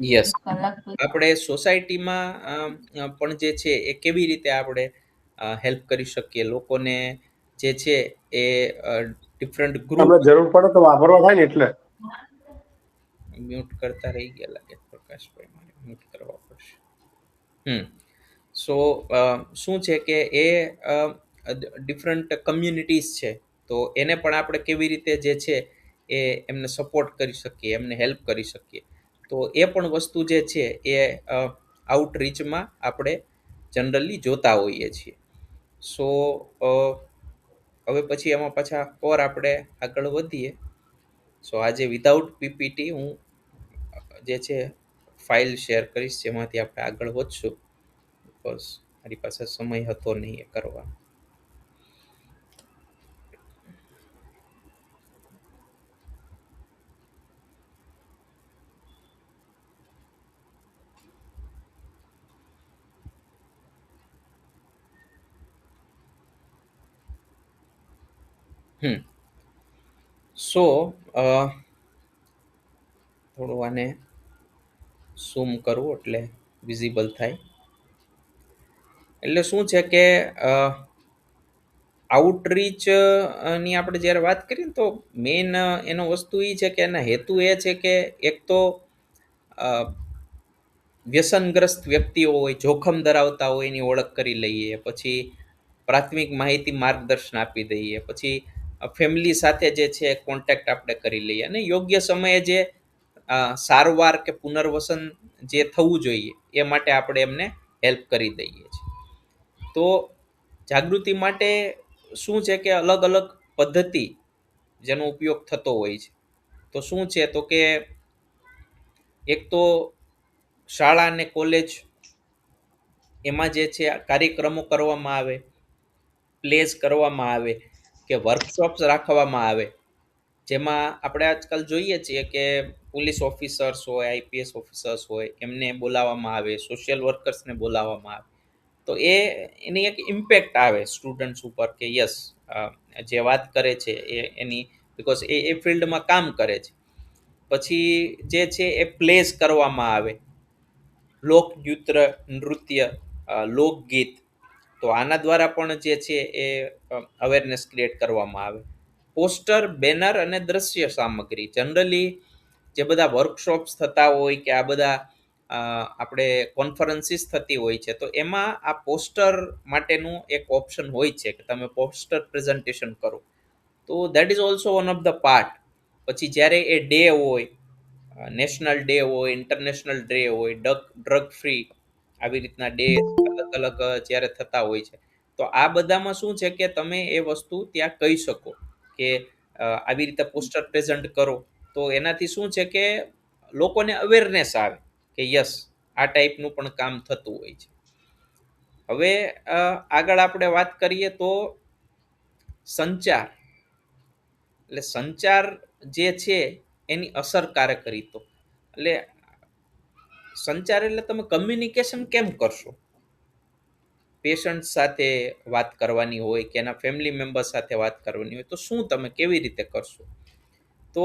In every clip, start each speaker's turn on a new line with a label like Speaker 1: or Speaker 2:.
Speaker 1: Yes.
Speaker 2: એક કલાક પછી.
Speaker 1: આપણે સોસાયટીમાં પણ જે છે એ કેવી રીતે આપણે હેલ્પ કરી શકીએ લોકોને, જે છે એ ડિફરન્ટ ગ્રુપ.
Speaker 3: આપણે જરૂર પડે તો વાપરવા થાય ને એટલે.
Speaker 1: મ્યુટ કરતા રહી ગયા લાગે પ્રકાશભાઈ, મારે મ્યુટ કરવા પડશે. સો શું છે કે એ ડિફરન્ટ કમ્યુનિટીઝ છે, તો એને પણ આપણે કેવી રીતે જે છે એ એમને સપોર્ટ કરી શકીએ, એમને હેલ્પ કરી શકીએ. તો એ પણ વસ્તુ જે છે એ આઉટરીચમાં આપણે જનરલી જોતા હોઈએ છીએ. સો હવે પછી એમાં પાછા ઓર આપણે આગળ વધીએ. સો આજે વિધાઉટ પીપીટી હું જે છે ફાઇલ શેર કરીશ, જેમાંથી આપણે આગળ વધશું. બસ મારી પાસે સમય હતો નહીં એ કરવા. સો થોડું આને ઝૂમ કરવું એટલે વિઝિબલ થાય. એટલે શું છે કે આઉટરીચ ની આપણે જ્યારે વાત કરીએ ને, તો મેઇન એનો વસ્તુ એ છે કે એના હેતુ એ છે કે એક તો વ્યસનગ્રસ્ત વ્યક્તિઓ હોય, જોખમ ધરાવતા હોય, એની ઓળખ કરી લઈએ. પછી પ્રાથમિક માહિતી માર્ગદર્શન આપી દઈએ. પછી ફેમિલી સાથે જે છે કોન્ટેક્ટ આપણે કરી લઈએ, અને યોગ્ય સમયે જે સારવાર કે પુનર્વસન જે થવું જોઈએ એ માટે આપણે એમને હેલ્પ કરી દઈએ છીએ. તો જાગૃતિ માટે શું છે કે અલગ અલગ પદ્ધતિ જેનો ઉપયોગ થતો હોય છે. તો શું છે તો કે એક તો શાળા અને કોલેજ, એમાં જે છે કાર્યક્રમો કરવામાં આવે, પ્લેસ કરવામાં આવે, કે વર્કશોપ્સ રાખવામાં આવે, જેમાં આપણે આજકાલ જોઈએ છીએ કે પોલીસ ઓફિસર્સ હોય, આઈપીએસ ઓફિસર્સ હોય, એમને બોલાવવામાં આવે, સોશિયલ વર્કર્સને બોલાવવામાં આવે. તો એની એક ઇમ્પેક્ટ આવે સ્ટુડન્ટ્સ ઉપર કે યસ, જે વાત કરે છે એની, બિકોઝ એ ફિલ્ડમાં કામ કરે છે. પછી જે છે એ પ્લેસ કરવામાં આવે, નૃત્ય, લોકગીત. તો આના દ્વારા પણ જે છે એ અવેરનેસ ક્રિએટ કરવામાં આવે. પોસ્ટર, બેનર અને દ્રશ્ય સામગ્રી, જનરલી જે બધા વર્કશોપ્સ થતા હોય કે આ બધા આપણે કોન્ફરન્સીસ થતી હોય છે, તો એમાં આ પોસ્ટર માટેનું એક ઓપ્શન હોય છે કે તમે પોસ્ટર પ્રેઝન્ટેશન કરો. તો that is also one of the part. પછી જ્યારે એ ડે હોય, નેશનલ ડે હોય, ઇન્ટરનેશનલ ડે હોય, ડ્રગ ફ્રી, આવી રીતના ડે અલગ અલગ જ્યારે થતા હોય છે, તો આ બધામાં શું છે કે તમે એ વસ્તુ ત્યાં કહી શકો કે આવી રીતે પોસ્ટર પ્રેઝન્ટ કરો. તો એનાથી શું છે કે લોકોને અવેરનેસ આવે કે યસ, આ ટાઈપનું પણ કામ થતું હોય છે. હવે આગળ આપણે વાત કરીએ તો સંચાર. એટલે સંચાર જે છે એની અસરકારક રીતો. એટલે સંચાર એટલે તમે કમ્યુનિકેશન કેમ કરશો. પેશન્ટ સાથે વાત કરવાની હોય કે એના ફેમિલી મેમ્બર સાથે વાત કરવાની હોય, તો શું તમે કેવી રીતે કરશો. તો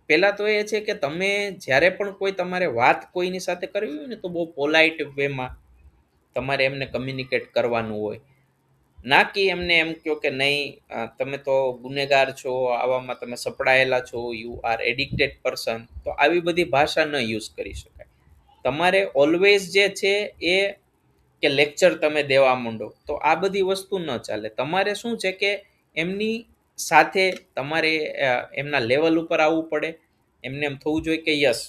Speaker 1: પહેલાં તો એ છે કે તમે જ્યારે પણ કોઈ તમારે વાત કોઈની સાથે કરવી હોય ને, તો બહુ પોલાઇટ વેમાં તમારે એમને કમ્યુનિકેટ કરવાનું હોય. ના કે એમને એમ કહો કે નહીં, તમે તો ગુનેગાર છો, આવામાં તમે સપડાયેલા છો, યુ આર એડિક્ટેડ પર્સન. તો આવી બધી ભાષા ન યુઝ કરી શકાય. તમારે ઓલવેઝ જે છે એ કે લેક્ચર તમે દેવા માંડો, તો આ બધી વસ્તુ ન ચાલે. તમારે શું છે કે એમની સાથે તમારે એમના લેવલ ઉપર આવવું પડે. એમને એમ થવું જોઈએ કે યસ,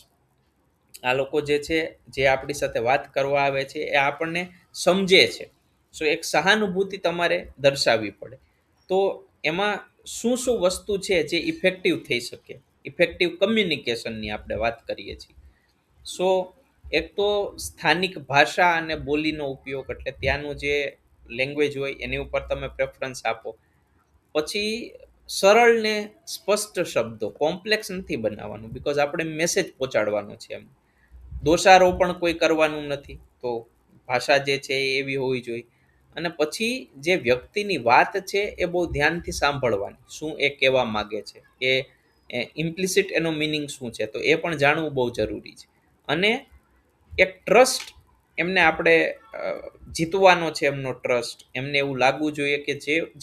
Speaker 1: આ લોકો જે છે, જે આપણી સાથે વાત કરવા આવે છે, એ આપણને સમજે છે. સો એક સહાનુભૂતિ તમારે દર્શાવવી પડે. તો એમાં શું શું વસ્તુ છે જે ઇફેક્ટિવ થઈ શકે. ઇફેક્ટિવ કમ્યુનિકેશનની આપણે વાત કરીએ છીએ. સો એક તો સ્થાનિક ભાષા અને બોલીનો ઉપયોગ, એટલે ત્યાંનું જે લેંગ્વેજ હોય એની ઉપર તમે પ્રેફરન્સ આપો. પછી સરળ ને સ્પષ્ટ શબ્દો, કોમ્પ્લેક્સ નથી બનાવવાનું, બિકોઝ આપણે મેસેજ પહોંચાડવાનો છે. એમ દોષારોપણ કોઈ કરવાનું નથી, તો ભાષા જે છે એ એવી હોવી જોઈએ. અને પછી જે વ્યક્તિની વાત છે એ બહુ ધ્યાનથી સાંભળવાની, શું એ કહેવા માગે છે, એ ઇમ્પ્લિસિટ એનો મિનિંગ શું છે, તો એ પણ જાણવું બહુ જરૂરી છે. અને એક ટ્રસ્ટ એમને આપણે જીતવાનો છે, એમનો ટ્રસ્ટ. એમને એવું લાગવું જોઈએ કે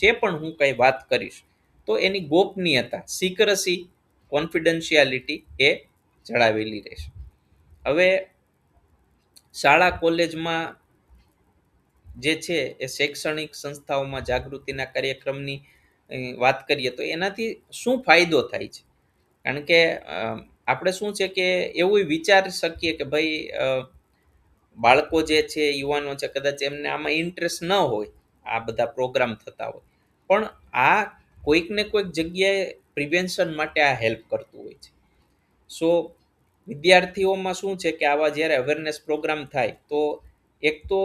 Speaker 1: જે પણ હું કંઈ વાત કરીશ તો એની ગોપનીયતા, સિક્રસી, કોન્ફિડન્શિયાલિટી એ જળાવેલી રહેશે. હવે શાળા કોલેજમાં જે છે એ શૈક્ષણિક સંસ્થાઓમાં જાગૃતિના કાર્યક્રમની વાત કરીએ તો એનાથી શું ફાયદો થાય છે? કારણ કે આપણે શું છે કે એવું વિચારી શકીએ કે ભાઈ બાળકો જે છે, યુવાનો છે, કદાચ એમને આમાં ઇન્ટરેસ્ટ ન હોય, આ બધા પ્રોગ્રામ થતા હોય, પણ આ કોઈક ને કોઈક જગ્યાએ પ્રિવેન્શન માટે આ હેલ્પ કરતું હોય છે. સો વિદ્યાર્થીઓમાં શું છે કે આવા જ્યારે અવેરનેસ પ્રોગ્રામ થાય તો એક તો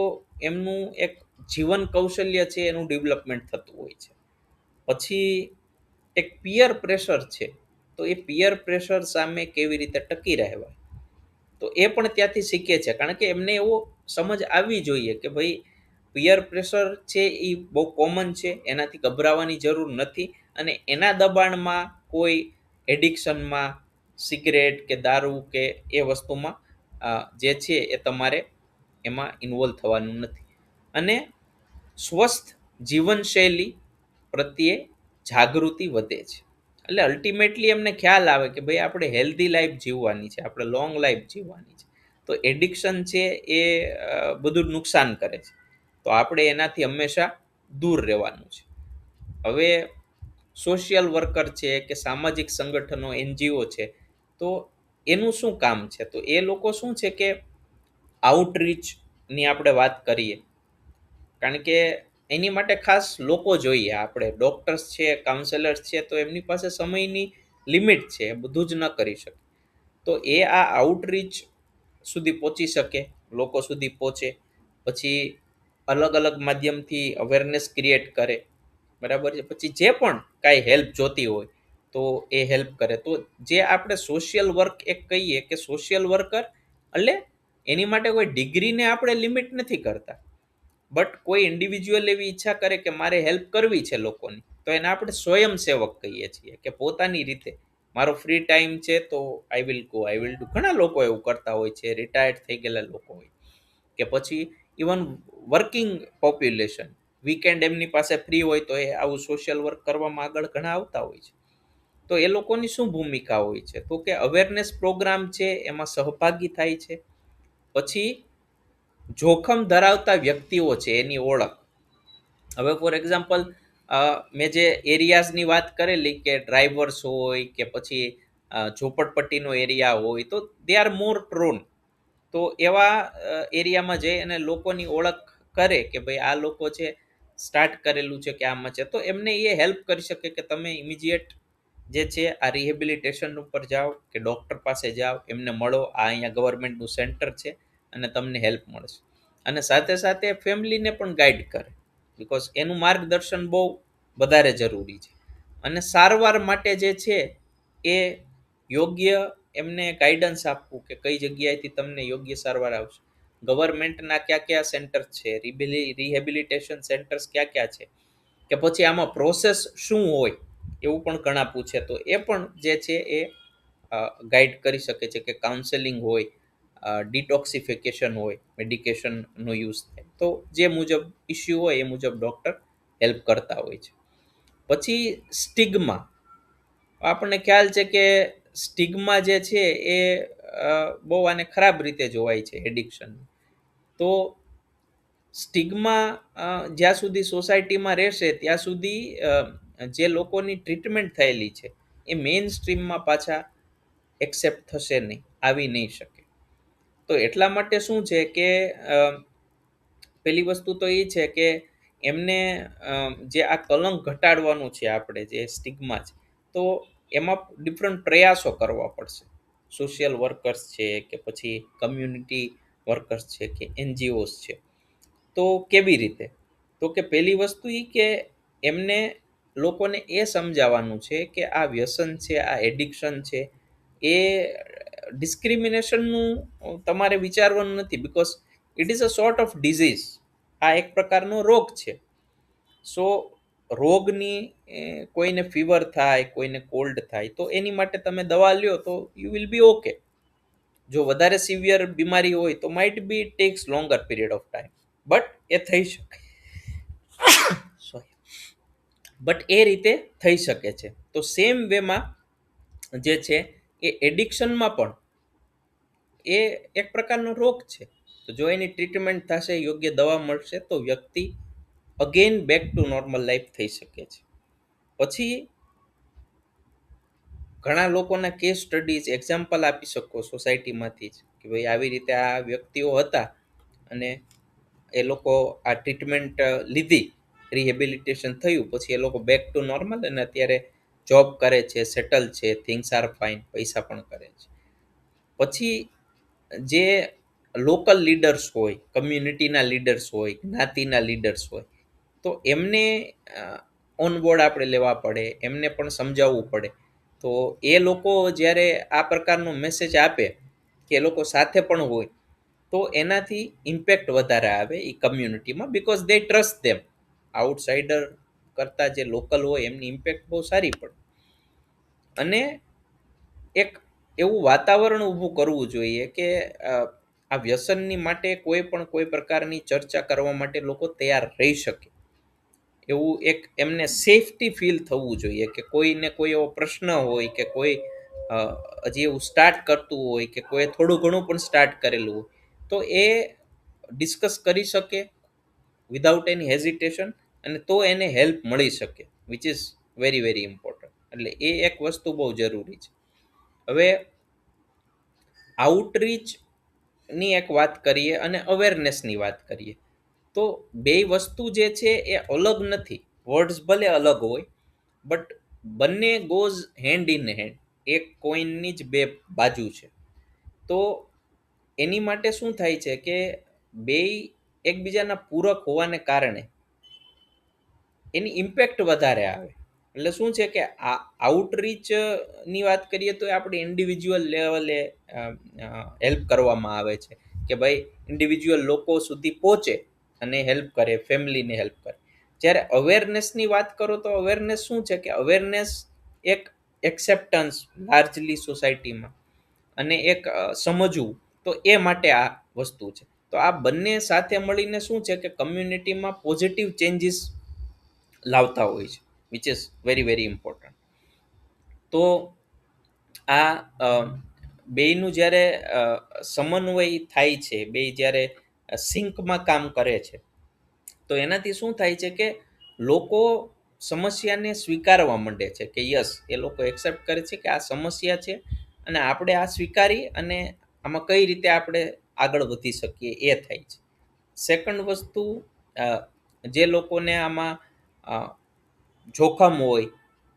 Speaker 1: એમનું એક જીવન કૌશલ્ય છે એનું ડેવલપમેન્ટ થતું હોય છે. પછી એક પિયર પ્રેશર છે, તો એ પિયર પ્રેશર સામે કેવી રીતે ટકી રહેવા, તો એ પણ ત્યાંથી શીખે છે. કારણ કે એમને એવો સમજ આવવી જોઈએ કે ભાઈ પિયર પ્રેશર છે એ બહુ કોમન છે, એનાથી ગભરાવાની જરૂર નથી, અને એના દબાણમાં કોઈ એડિક્શનમાં, સિગરેટ કે દારૂ કે એ વસ્તુમાં જે છે એ તમારે એમાં ઇન્વોલ્વ થવાનું નથી. અને સ્વસ્થ જીવનશૈલી પ્રત્યે જાગૃતિ વધે છે. એટલે અલ્ટિમેટલી એમને ખ્યાલ આવે કે ભાઈ આપણે હેલ્ધી લાઈફ જીવવાની છે, આપણે લોંગ લાઈફ જીવવાની છે. તો એડિક્શન છે એ બધું નુકસાન કરે છે, તો આપણે એનાથી હંમેશા દૂર રહેવાનું છે. હવે સોશિયલ વર્કર છે કે સામાજિક સંગઠનો, એનજીઓ છે, તો એનું શું કામ છે? તો એ લોકો શું છે કે આઉટરીચની આપણે વાત કરીએ, કારણ કે એની માટે ખાસ લોકો જોઈએ. આપણે ડૉક્ટર્સ છે, કાઉન્સેલર્સ છે, તો એમની પાસે સમયની લિમિટ છે, બધું જ ન કરી શકે. તો એ આ આઉટરીચ સુધી પહોંચી શકે, લોકો સુધી પહોંચે, પછી અલગ અલગ માધ્યમથી અવેરનેસ ક્રિએટ કરે, બરાબર છે. પછી જે પણ કાંઈ હેલ્પ જોતી હોય તો એ હેલ્પ કરે. તો જે આપણે સોશિયલ વર્ક એક કહીએ કે સોશિયલ વર્કર એટલે એની માટે કોઈ ડિગ્રીને આપણે લિમિટ નથી કરતા, બટ કોઈ ઇન્ડિવિજ્યુઅલ એવી ઈચ્છા કરે કે મારે હેલ્પ કરવી છે લોકોની, તો એને આપણે સ્વયંસેવક કહીએ છીએ કે પોતાની રીતે મારો ફ્રી ટાઈમ છે તો I will go, I will do. ઘણા લોકો એવું કરતા હોય છે, રિટાયર્ડ થઈ ગયેલા લોકો હોય કે પછી ઇવન વર્કિંગ પોપ્યુલેશન, વીકેન્ડ એમની પાસે ફ્રી હોય તો એ આવું સોશિયલ વર્ક કરવામાં આગળ ઘણા આવતા હોય છે. તો એ લોકોની શું ભૂમિકા હોય છે? તો કે અવેરનેસ પ્રોગ્રામ છે એમાં સહભાગી થાય છે. પછી જોખમ ધરાવતા વ્યક્તિઓ છે એની ઓળખ. હવે ફોર એક્ઝામ્પલ મેં જે એરિયાઝની વાત કરેલી કે ડ્રાઈવર્સ હોય કે પછી ઝોપડપટ્ટીનો એરિયા હોય, તો દે આર મોર પ્રોન. તો એવા એરિયામાં જઈ અને લોકોની ઓળખ કરે કે ભાઈ આ લોકો છે, સ્ટાર્ટ કરેલું છે કે આમાં છે, તો એમને એ હેલ્પ કરી શકે કે તમે ઇમિજિએટ જે છે આ રિહેબિલિટેશન ઉપર જાઓ કે ડૉક્ટર પાસે જાઓ, એમને મળો, આ અહીંયા ગવર્મેન્ટનું સેન્ટર છે અને તમને હેલ્પ મળશે. અને સાથે સાથે ફેમિલીને પણ ગાઈડ કરે, બિકોઝ એનું માર્ગદર્શન બહુ વધારે જરૂરી છે. અને સારવાર માટે જે છે એ યોગ્ય એમને ગાઈડન્સ આપવું કે કઈ જગ્યાએથી તમને યોગ્ય સારવાર આવશે. ગવર્મેન્ટના કયા કયા સેન્ટર છે, રિહેબિલિટેશન સેન્ટર્સ ક્યાં ક્યાં છે, કે પછી આમાં પ્રોસેસ શું હોય, એવું પણ ઘણા પૂછે. તો એ પણ જે છે એ ગાઈડ કરી શકે છે કે કાઉન્સેલિંગ હોય, ડિટોક્સિફિકેશન હોય, મેડિકેશનનો યુઝ થાય, તો જે મુજબ ઇસ્યુ હોય એ મુજબ ડૉક્ટર હેલ્પ કરતા હોય છે. પછી સ્ટિગ્મા, આપણને ખ્યાલ છે કે સ્ટિગ્મા જે છે એ બહુ આને ખરાબ રીતે જોવાય છે એડિક્શન. તો સ્ટિગ્મા જ્યાં સુધી સોસાયટીમાં રહેશે ત્યાં સુધી જે લોકોની ટ્રીટમેન્ટ થયેલી છે એ મેઇન સ્ટ્રીમમાં પાછા એક્સેપ્ટ થશે નહીં, આવી નહીં શકે. તો એટલા માટે શું છે કે પહેલી વસ્તુ તો એ છે કે એમને જે આ કલંક ઘટાડવાનું છે, આપણે જે સ્ટિગ્મા છે, તો એમાં ડિફરન્ટ પ્રયાસો કરવા પડશે. સોશિયલ વર્કર્સ છે કે પછી કમ્યુનિટી વર્કર્સ છે કે એનજીઓસ છે. તો કેવી રીતે? તો કે પહેલી વસ્તુ એ કે એમને લોકોને એ સમજાવવાનું છે કે આ વ્યસન છે, આ એડિક્શન છે, એ ડિસ્ક્રિમિનેશનનું તમારે વિચારવાનું નથી, because it is a sort of disease. આ એક પ્રકારનો રોગ છે. સો રોગની કોઈને ફીવર થાય, કોઈને કોલ્ડ થાય, તો એની માટે તમે દવા લ્યો તો યુ વિલ બી ઓકે. જો વધારે સિવિયર બીમારી હોય તો might be takes longer period of time, but એ થઈ શકે, સોરી, બટ એ રીતે થઈ શકે છે. તો સેમ વેમાં જે છે એ એડિક્શનમાં પણ એ એક પ્રકારનો રોગ છે. તો જો એની ટ્રીટમેન્ટ થશે, યોગ્ય દવા મળશે, તો વ્યક્તિ again back to normal life થઈ શકે છે. પછી ઘણા લોકોના કેસ સ્ટડીઝ એક્ઝામ્પલ આપી શકો સોસાયટીમાંથી જ, કે ભાઈ આવી રીતે આ વ્યક્તિઓ હતા અને એ લોકો આ ટ્રીટમેન્ટ લીધી, રિહેબિલિટેશન થયું, પછી એ લોકો બેક ટુ નોર્મલ અને અત્યારે જોબ કરે છે, સેટલ છે, થિંગ્સ આર ફાઇન, પૈસા પણ કરે છે. પછી જે લોકલ લીડર્સ હોય, કમ્યુનિટીના લીડર્સ હોય, જ્ઞાતિના લીડર્સ હોય, તો એમને ઓન બોર્ડ આપણે લેવા પડે, એમને પણ સમજાવવું પડે. તો એ લોકો જ્યારે આ પ્રકારનો મેસેજ આપે કે એ લોકો સાથે પણ હોય, તો એનાથી ઇમ્પેક્ટ વધારે આવે એ કમ્યુનિટીમાં, because they trust them. Outsider કરતાં જે લોકલ હોય એમની ઇમ્પેક્ટ બહુ સારી પડે. અને એક એવું વાતાવરણ ઊભું કરવું જોઈએ કે આ વ્યસનની માટે કોઈ પ્રકારની ચર્ચા કરવા માટે લોકો તૈયાર રહી શકે, એવું એક એમને સેફટી ફીલ થવું જોઈએ કે કોઈને કોઈ એવો પ્રશ્ન હોય કે કોઈ હજી એવું સ્ટાર્ટ કરતું હોય કે કોઈ થોડું ઘણું પણ સ્ટાર્ટ કરેલું હોય, તો એ ડિસ્કસ કરી શકે વિધાઉટ એની હેઝિટેશન, અને તો એને હેલ્પ મળી શકે, which is very very important. એટલે એ એક વસ્તુ બહુ જરૂરી છે. હવે આઉટરીચની એક વાત કરીએ અને અવેરનેસની વાત કરીએ, તો બે વસ્તુ જે છે એ અલગ નથી. વર્ડ્સ ભલે અલગ હોય, બટ બંને ગોઝ હેન્ડ ઇન હેન્ડ, એક કોઈનની જ બે બાજુ છે. તો એની માટે શું થાય છે કે બેય એકબીજાના પૂરક હોવાને કારણે એની ઇમ્પેક્ટ વધારે આવે. એટલે શું છે કે આ આઉટરીચની વાત કરીએ તો આપણે ઇન્ડિવિજ્યુઅલ લેવલે હેલ્પ કરવામાં આવે છે, કે ભાઈ ઇન્ડિવિજ્યુઅલ લોકો સુધી પહોંચે અને હેલ્પ કરે, ફેમિલીને હેલ્પ કરે. જ્યારે અવેરનેસની વાત કરો તો અવેરનેસ શું છે કે અવેરનેસ એક એક્સેપ્ટન્સ લાર્જલી સોસાયટીમાં, અને એક સમજવું, તો એ માટે આ વસ્તુ છે. તો આ બંને સાથે મળીને શું છે કે કમ્યુનિટીમાં પોઝિટિવ ચેન્જીસ લાવતા હોય છે, which is very very important. તો આ બેયનું જ્યારે સમન્વય થાય છે, બે જ્યારે સિંકમાં કામ કરે છે, તો એનાથી શું થાય છે કે લોકો સમસ્યાને સ્વીકારવા માંડે છે, કે યસ, એ લોકો એક્સેપ્ટ કરે છે કે આ સમસ્યા છે અને આપણે આ સ્વીકારી અને આમાં કઈ રીતે આપણે આગળ વધી શકીએ, એ થાય છે. સેકન્ડ વસ્તુ, જે લોકોને આમાં જોખમ હોય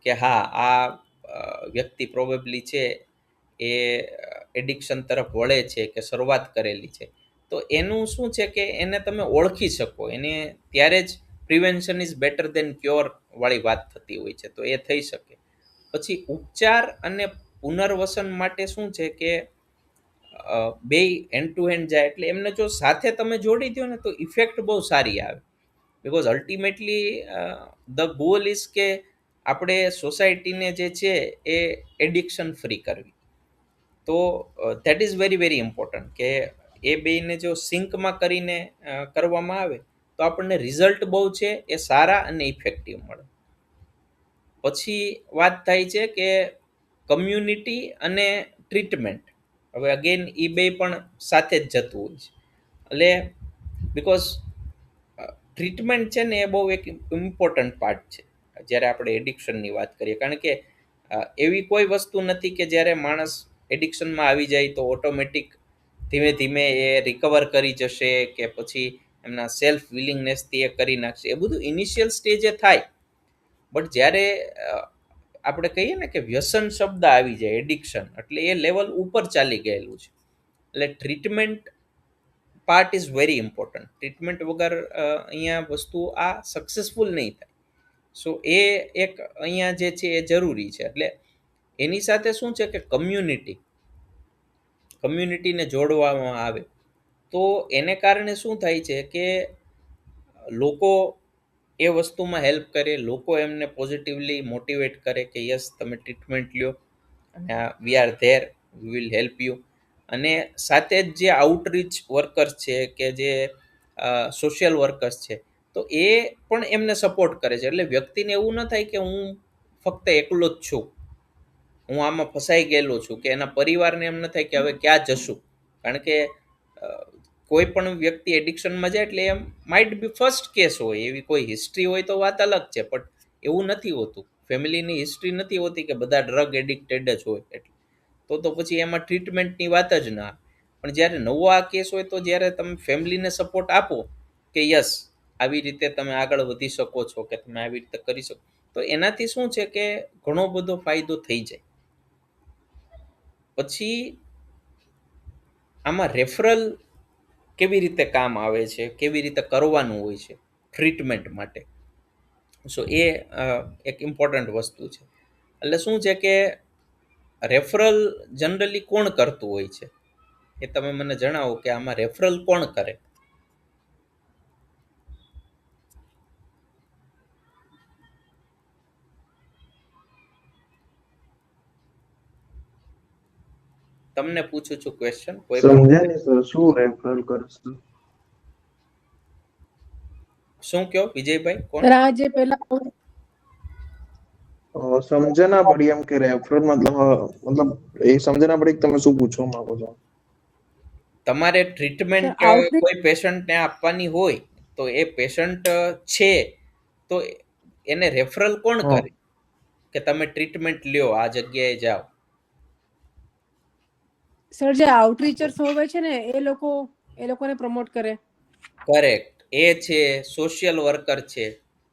Speaker 1: કે હા, આ વ્યક્તિ પ્રોબેબલી છે એ એડિક્શન તરફ વળે છે કે શરૂઆત કરેલી છે, તો એનું શું છે કે એને તમે ઓળખી શકો, એને ત્યારે જ prevention is better than cure વાળી વાત થતી હોય છે, તો એ થઈ શકે. પછી ઉપચાર અને પુનર્વસન માટે શું છે કે બે હેન્ડ ટુ હેન્ડ જાય, એટલે એમને જો સાથે તમે જોડી દો ને તો ઇફેક્ટ બહુ સારી આવે. Because ultimately the goal is કે આપણે સોસાયટીને જે છે એ એડિક્શન ફ્રી કરવી. તો that is very very important કે એ બેને જો સિંકમાં કરીને કરવામાં આવે તો આપણને રિઝલ્ટ બહુ છે એ સારા અને ઇફેક્ટિવ મળે. પછી વાત થાય છે કે કમ્યુનિટી અને ટ્રીટમેન્ટ. હવે અગેન એ બે પણ સાથે જ જતું હોય છે. એટલે બિકોઝ ટ્રીટમેન્ટ છે ને એ બહુ એક ઇમ્પોર્ટન્ટ પાર્ટ છે જ્યારે આપણે એડિક્શનની વાત કરીએ, કારણ કે એવી કોઈ વસ્તુ નથી કે જ્યારે માણસ એડિક્શનમાં આવી જાય તો ઓટોમેટિક ધીમે ધીમે એ રિકવર કરી જશે કે પછી એમના સેલ્ફ વિલિંગનેસથી એ કરી નાખશે. એ બધું ઇનિશિયલ સ્ટેજે થાય, બટ જ્યારે આપણે કહીએ ને કે વ્યસન શબ્દ આવી જાય, એડિક્શન, એટલે એ લેવલ ઉપર ચાલી ગયેલું છે. એટલે treatment part is very important. Treatment વગર અહીંયા વસ્તુ આ સક્સેસફુલ નહીં થાય. સો એ એક અહીંયા જે છે એ જરૂરી છે. એટલે એની સાથે શું છે કે કમ્યુનિટીને જોડવામાં આવે, તો એને કારણે શું થાય છે કે લોકો એ વસ્તુમાં હેલ્પ કરે, લોકો એમને પોઝિટિવલી મોટિવેટ કરે કે યસ, તમે ટ્રીટમેન્ટ લ્યો અને we are there, we will help you. અને સાથે જ જે આઉટરીચ વર્કર્સ છે કે જે સોશિયલ વર્કર્સ છે, તો એ પણ એમને સપોર્ટ કરે છે. એટલે વ્યક્તિને એવું ન થાય કે હું ફક્ત એકલો જ છું, હું આમાં ફસાઈ ગયેલો છું, કે એના પરિવારને એમ ન થાય કે હવે ક્યાં જશું. કારણ કે કોઈ પણ વ્યક્તિ એડિક્શનમાં જાય એટલે એમ માઇટ બી ફર્સ્ટ કેસ હોય, એવી કોઈ હિસ્ટ્રી હોય તો વાત અલગ છે, પણ એવું નથી હોતું. ફેમિલીની હિસ્ટ્રી નથી હોતી કે બધા ડ્રગ એડિક્ટેડ જ હોય. એટલે તો પછી એમાં ટ્રીટમેન્ટની વાત જ ના. પણ જ્યારે નવો આ કેસ હોય, તો જ્યારે તમે ફેમિલીને સપોર્ટ આપો કે યસ, આવી રીતે તમે આગળ વધી શકો છો, કે તમે આવી રીતે કરી શકો, તો એનાથી શું છે કે ઘણો બધો ફાયદો થઈ જાય. પછી આમાં રેફરલ કેવી રીતે કામ આવે છે, કેવી રીતે કરવાનું હોય છે ટ્રીટમેન્ટ માટે. સો એ એક ઇમ્પોર્ટન્ટ વસ્તુ છે. એટલે શું છે કે રેફરલ જનરલી કોણ કરતું હોય છે, એ તમે મને જણાવો કે આમાં રેફરલ કોણ કરે. તમને પૂછું છું ક્વેશ્ચન. કોઈ પણ
Speaker 2: સમજ્યા નહીં સર, શું રેફરલ કરશું?
Speaker 1: શું કયો વિજયભાઈ? કોણ?
Speaker 4: આ જે પેલા
Speaker 2: સમજ ના પડી એમ કે રેફરલ મતલબ એ સમજ ના પડી કે તમે શું પૂછવા માંગો છો.
Speaker 1: તમારે ટ્રીટમેન્ટ
Speaker 4: આઉટરીચ
Speaker 1: કોઈ પેશન્ટને આપવાની હોય, તો એ પેશન્ટ છે તો એને રેફરલ કોણ
Speaker 2: હા,
Speaker 1: કરે કે તમે ટ્રીટમેન્ટ લ્યો, આ જગ્યાએ જાઓ.
Speaker 4: સર, જે આઉટરીચર્સ હોય છે ને, એ લોકોને પ્રમોટ કરે.
Speaker 1: કરેક્ટ, એ છે સોશિયલ વર્કર છે.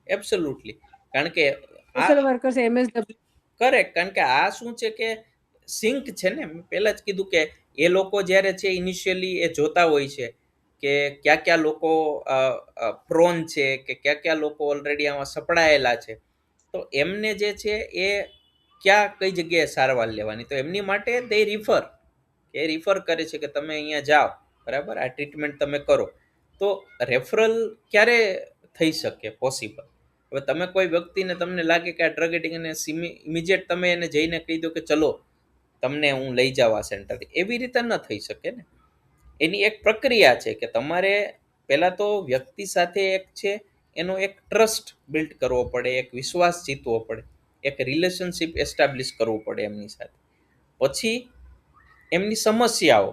Speaker 1: એબ્સોલ્યુટલી. કારણ કે આ
Speaker 4: સોશિયલ વર્કર્સ, MSW.
Speaker 1: કરેક્ટ, કારણ કે આ શું છે કે સિંક છે ને. મેં પહેલા જ કીધું કે એ લોકો જ્યારે છે ઇનિશિયલી એ જોતા હોય છે કે ક્યાં ક્યાં લોકો પ્રોન છે, કે ક્યાં ક્યાં લોકો ઓલરેડી આમાં સપડાયેલા છે, તો એમને જે છે એ ક્યાં કઈ જગ્યાએ સારવાર લેવાની, તો એમની માટે દે રિફર કરે છે કે તમે અહીંયા જાઓ, બરાબર, આ ટ્રીટમેન્ટ તમે કરો. તો રેફરલ ક્યારે થઈ શકે પોસિબલ? હવે તમે કોઈ વ્યક્તિને તમને લાગે કે આ ડ્રગ એડિક્ટ, અને ઇમિડિયેટ તમે એને જઈને કહી દો કે ચલો તમને હું લઈ જાઉં આ સેન્ટરથી, એવી રીતે ન થઈ શકે ને. એની એક પ્રક્રિયા છે કે તમારે પહેલાં તો વ્યક્તિ સાથે એક છે એનો એક ટ્રસ્ટ બિલ્ડ કરવો પડે, એક વિશ્વાસ જીતવો પડે, એક રિલેશનશિપ એસ્ટાબ્લિશ કરવું પડે એમની સાથે. પછી એમની સમસ્યાઓ,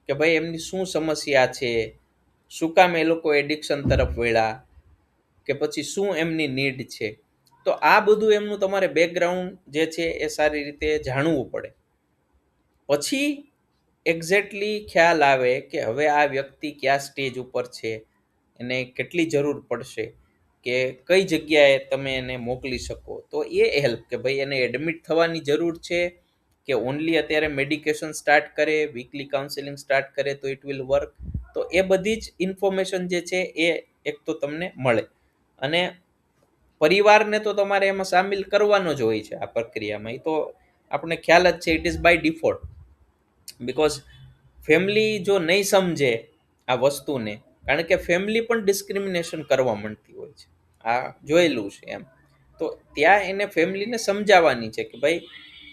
Speaker 1: કે ભાઈ એમની શું સમસ્યા છે, શું કામ એ લોકો એડિક્શન તરફ વળ્યા, કે પછી શું એમની નીડ છે. તો આ બધું એમનું તમારે બેકગ્રાઉન્ડ જે છે એ સારી રીતે જાણવું પડે. પછી એક્ઝેક્ટલી ખ્યાલ આવે કે હવે આ વ્યક્તિ કયા સ્ટેજ ઉપર છે, એને કેટલી જરૂર પડશે, કે કઈ જગ્યાએ તમે એને મોકલી શકો. તો એ હેલ્પ, કે ભાઈ એને એડમિટ થવાની જરૂર છે, કે ઓનલી અત્યારે મેડિકેશન સ્ટાર્ટ કરે, વીકલી કાઉન્સેલિંગ સ્ટાર્ટ કરે તો ઇટ વિલ વર્ક. તો એ બધી જ ઇન્ફોર્મેશન જે છે એ એક તો તમને મળે. અને પરિવારને તો તમારે એમાં સામેલ કરવાનો જ હોય છે આ પ્રક્રિયામાં. એ તો આપણે ખ્યાલ જ છે, it is by default. Because family જો નહીં સમજે આ વસ્તુને, કારણ કે ફેમિલી પણ ડિસ્ક્રિમિનેશન કરવા માંડતી હોય છે, આ જોયેલું છે એમ. તો ત્યાં એને ફેમિલીને સમજાવવાની છે કે ભાઈ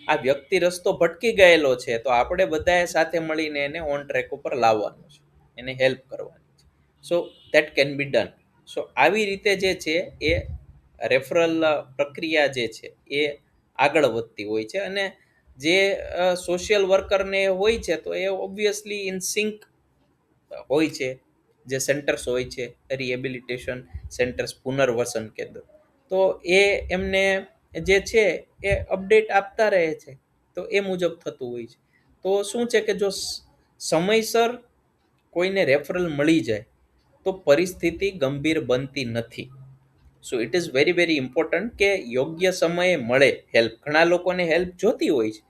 Speaker 1: આ વ્યક્તિ રસ્તો ભટકી ગયેલો છે, તો આપણે બધાએ સાથે મળીને એને ઓન ટ્રેક ઉપર લાવવાનું છે, એને હેલ્પ કરવાની છે. So that can be done. So આવી રીતે જે છે એ રેફરલ પ્રક્રિયા જે છે એ આગળ વધતી હોય છે. અને જે સોશિયલ વર્કરને હોય છે, તો એ ઓબ્વિયસલી ઇન સિંક હોય છે. જે સેન્ટર્સ હોય છે, રિહેબિલિટેશન સેન્ટર્સ, પુનર્વસન કેન્દ્ર, તો એ એમને જે છે એ અપડેટ આપતા રહે છે. તો એ મુજબ થતું હોય છે. તો શું છે કે જો સમયસર કોઈને રેફરલ મળી જાય તો પરિસ્થિતિ ગંભીર બનતી નથી. So it is very very important કે યોગ્ય સમયે મળે હેલ્પ. ઘણા લોકોને હેલ્પ જોતી હોય છે,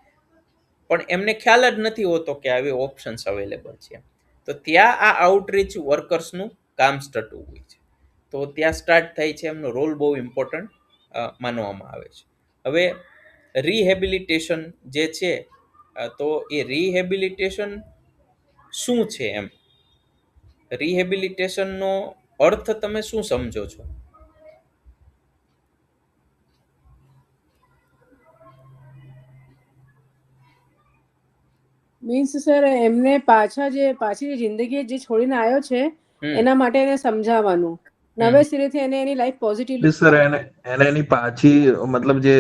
Speaker 1: પણ એમને ખ્યાલ જ નથી હોતો કે આવી ઓપ્શન્સ અવેલેબલ છે. તો ત્યાં આ આઉટરીચ વર્કર્સનું કામ સ્ટાર્ટવું હોય છે. તો ત્યાં સ્ટાર્ટ થાય છે, એમનો રોલ બહુ ઇમ્પોર્ટન્ટ માનવામાં આવે છે. હવે રિહેબિલિટેશન જે છે, તો એ રિહેબિલિટેશન શું છે એમ? રિહેબિલિટેશનનો અર્થ તમે શું સમજો છો?
Speaker 4: મીન્સ સર એમને પાછી જે જિંદગી જે છોડીને આવ્યો છે એના માટે એને સમજાવવાનું નવે સિરેથી એને એની લાઈફ પોઝિટિવલી
Speaker 2: સર એને એની પાછી મતલબ જે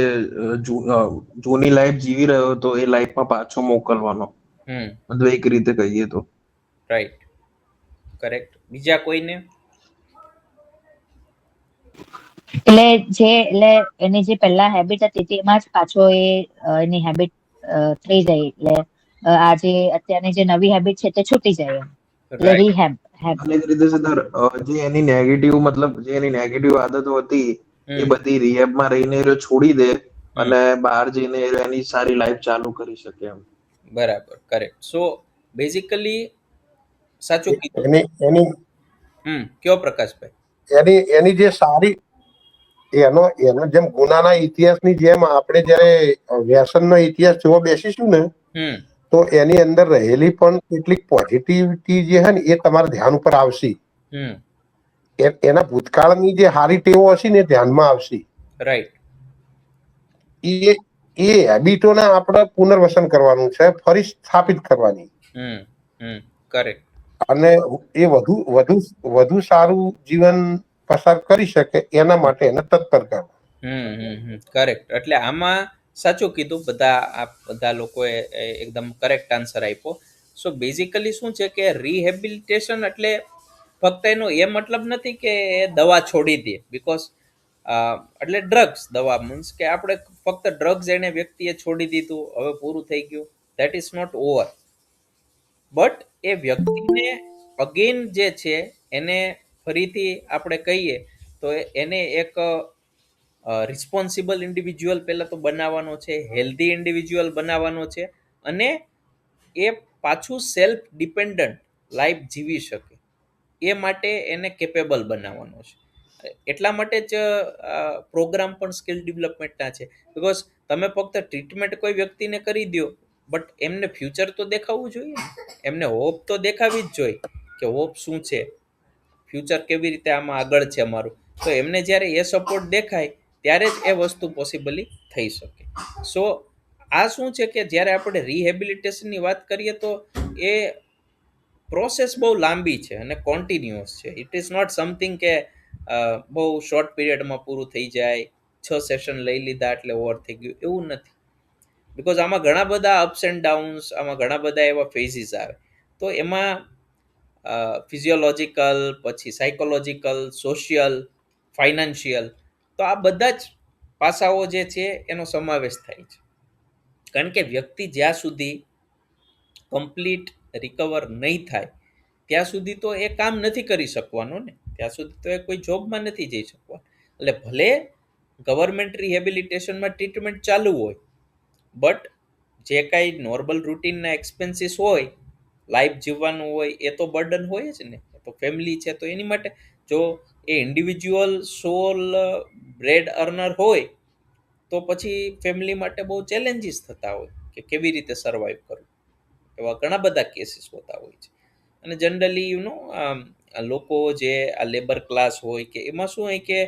Speaker 2: જૂની લાઈફ જીવી રહ્યો હતો એ લાઈફમાં પાછો મોકલવાનો, મતલબ એક રીતે કહીએ તો.
Speaker 1: Right, correct. બીજા કોઈને?
Speaker 5: એટલે એની જે પહેલા હેબિટ હતી તેમાં જ પાછો એની હેબિટ થઈ જાય, એટલે આ જે અત્યારની જે નવી હેબિટ છે તે છૂટી જાય, એટલે રીહેબ.
Speaker 2: અને એક રીતે સર જે એની નેગેટિવ મતલબ જે એની નેગેટિવ આદતો હતી એ બધી રિહેબમાં રહીને એ છોડી દે અને બહાર જઈને એની સારી લાઈફ ચાલુ કરી શકે એમ.
Speaker 1: બરાબર, કરેક્ટ. સો બેઝિકલી સાચું કીધું.
Speaker 3: એની
Speaker 1: કયો પ્રકાશભાઈ?
Speaker 3: એની જે સારી એનો જેમ ગુનાના ઇતિહાસની જેમ આપણે જયારે વ્યસનનો ઇતિહાસ જોવા બેસીશું ને તો એની અંદર રહેલી પણ કેટલીક પોઝિટિવિટી જે છે ને એ તમારા ધ્યાન ઉપર આવશે. એના ભૂતકાળની જે સારી ટેવો હશે ને ધ્યાનમાં આવશે.
Speaker 1: રાઈટ.
Speaker 3: એ હેબિટોને આપણે પુનર્વસન કરવાનું છે, ફરી સ્થાપિત કરવાની.
Speaker 1: કરેક્ટ.
Speaker 3: અને એ વધુ સારું જીવન પસાર કરી શકે એના માટે એને તત્પર કરવા.
Speaker 1: કરેક્ટ. એટલે આમાં સાચું કીધું, બધા લોકોએ એકદમ કરેક્ટ આન્સર આપ્યો. સો બેઝિકલી શું છે કે રિહેબિલિટેશન એટલે ફક્ત એનો એ મતલબ નથી કે એ દવા છોડી દે, બીકોઝ એટલે ડ્રગ્સ, દવા મીન્સ કે આપણે ફક્ત ડ્રગ્સ એને વ્યક્તિએ છોડી દીધું, હવે પૂરું થઈ ગયું, that is not over. But એ વ્યક્તિને અગેન જે છે એને ફરીથી આપણે કહીએ તો એને એક રિસ્પોન્સિબલ ઇન્ડિવિજ્યુઅલ પહેલાં તો બનાવવાનો છે, હેલ્ધી ઇન્ડિવિજ્યુઅલ બનાવવાનો છે, અને એ પાછું સેલ્ફ ડિપેન્ડન્ટ લાઈફ જીવી શકે એ માટે એને કેપેબલ બનાવવાનો છે. એટલા માટે જ પ્રોગ્રામ પણ સ્કિલ ડેવલપમેન્ટના છે, બીકોઝ તમે ફક્ત ટ્રીટમેન્ટ કોઈ વ્યક્તિને કરી દો બટ એમને ફ્યુચર તો દેખાવું જોઈએ, એમને હોપ તો દેખાવી જ જોઈએ કે હોપ શું છે, ફ્યુચર કેવી રીતે આમાં આગળ છે અમારું. તો એમને જ્યારે એ સપોર્ટ દેખાય ત્યારે જ એ વસ્તુ પોસિબલી થઈ શકે. સો આ શું છે કે જ્યારે આપણે રિહેબિલિટેશનની વાત કરીએ તો એ પ્રોસેસ બહુ લાંબી છે અને કોન્ટિન્યુઅસ છે. ઇટ ઇઝ નોટ સમથિંગ કે બહુ શોર્ટ પીરિયડમાં પૂરું થઈ જાય, 6 સેશન લઈ લીધા એટલે ઓવર થઈ ગયું, એવું નથી. બીકોઝ આમાં ઘણા બધા અપ્સ એન્ડ ડાઉન્સ, આમાં ઘણા બધા એવા ફેઝિસ આવે. તો એમાં ફિઝિયોલોજિકલ, પછી સાયકોલોજીકલ, સોશિયલ, ફાઇનાન્શિયલ, તો આ બધા જ પાસાઓ જે છે એનો સમાવેશ થાય છે. કારણ કે વ્યક્તિ જ્યાં સુધી કમ્પ્લીટ રિકવર નહીં થાય ત્યાં સુધી તો એ કામ નથી કરી શકવાનું ને, ત્યાં સુધી તો એ કોઈ જોબમાં નથી જઈ શકવાનું. એટલે ભલે ગવર્મેન્ટ રિહેબિલિટેશનમાં ટ્રીટમેન્ટ ચાલુ હોય, બટ જે કાંઈ નોર્મલ રૂટીનના એક્સપેન્સીસ હોય, લાઈફ જીવવાનું હોય, એ તો બર્ડન હોય જ ને. તો ફેમિલી છે તો એની માટે જો એ ઇન્ડિવિજ્યુઅલ સોલ બ્રેડ અર્નર હોય તો પછી ફેમિલી માટે બહુ ચેલેન્જીસ થતા હોય કે કેવી રીતે સર્વાઈવ કરવું. એવા ઘણા બધા કેસીસ હોતા હોય છે. અને જનરલી લોકો જે આ લેબર ક્લાસ હોય કે એમાં શું હોય કે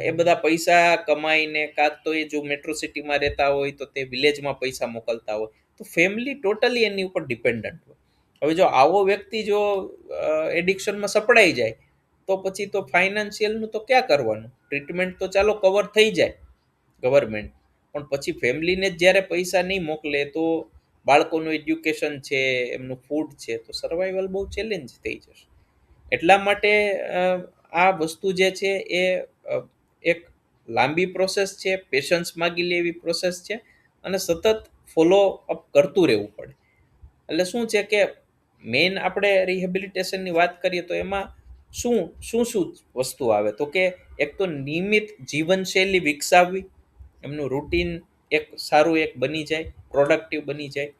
Speaker 1: એ બધા પૈસા કમાઈને કાંક તો એ જો મેટ્રો સિટીમાં રહેતા હોય તો તે વિલેજમાં પૈસા મોકલતા હોય, તો ફેમિલી ટોટલી એની ઉપર ડિપેન્ડન્ટ હોય. હવે જો આવો વ્યક્તિ જો એડિક્શનમાં સપડાઈ જાય તો પછી તો ફાઇનાન્શિયલનું તો ક્યાં કરવાનું? ટ્રીટમેન્ટ તો ચાલો કવર થઈ જાય ગવર્મેન્ટ, પણ પછી ફેમિલીને જ જ્યારે પૈસા નહીં મોકલે તો બાળકોનું એજ્યુકેશન છે, એમનું ફૂડ છે, તો સર્વાઈવલ બહુ ચેલેન્જ થઈ જશે. એટલા માટે આ વસ્તુ જે છે એ એક લાંબી પ્રોસેસ છે, પેશન્સ માગી લે એવી પ્રોસેસ છે, અને સતત ફોલો અપ કરતું રહેવું પડે. એટલે શું છે કે મેઇન આપણે રિહેબિલિટેશનની વાત કરીએ તો એમાં શું વસ્તુ આવે તો કે એક તો નિયમિત જીવનશૈલી વિકસાવવી, એમનું રૂટીન એક સારું એક બની જાય, પ્રોડક્ટિવ બની જાય.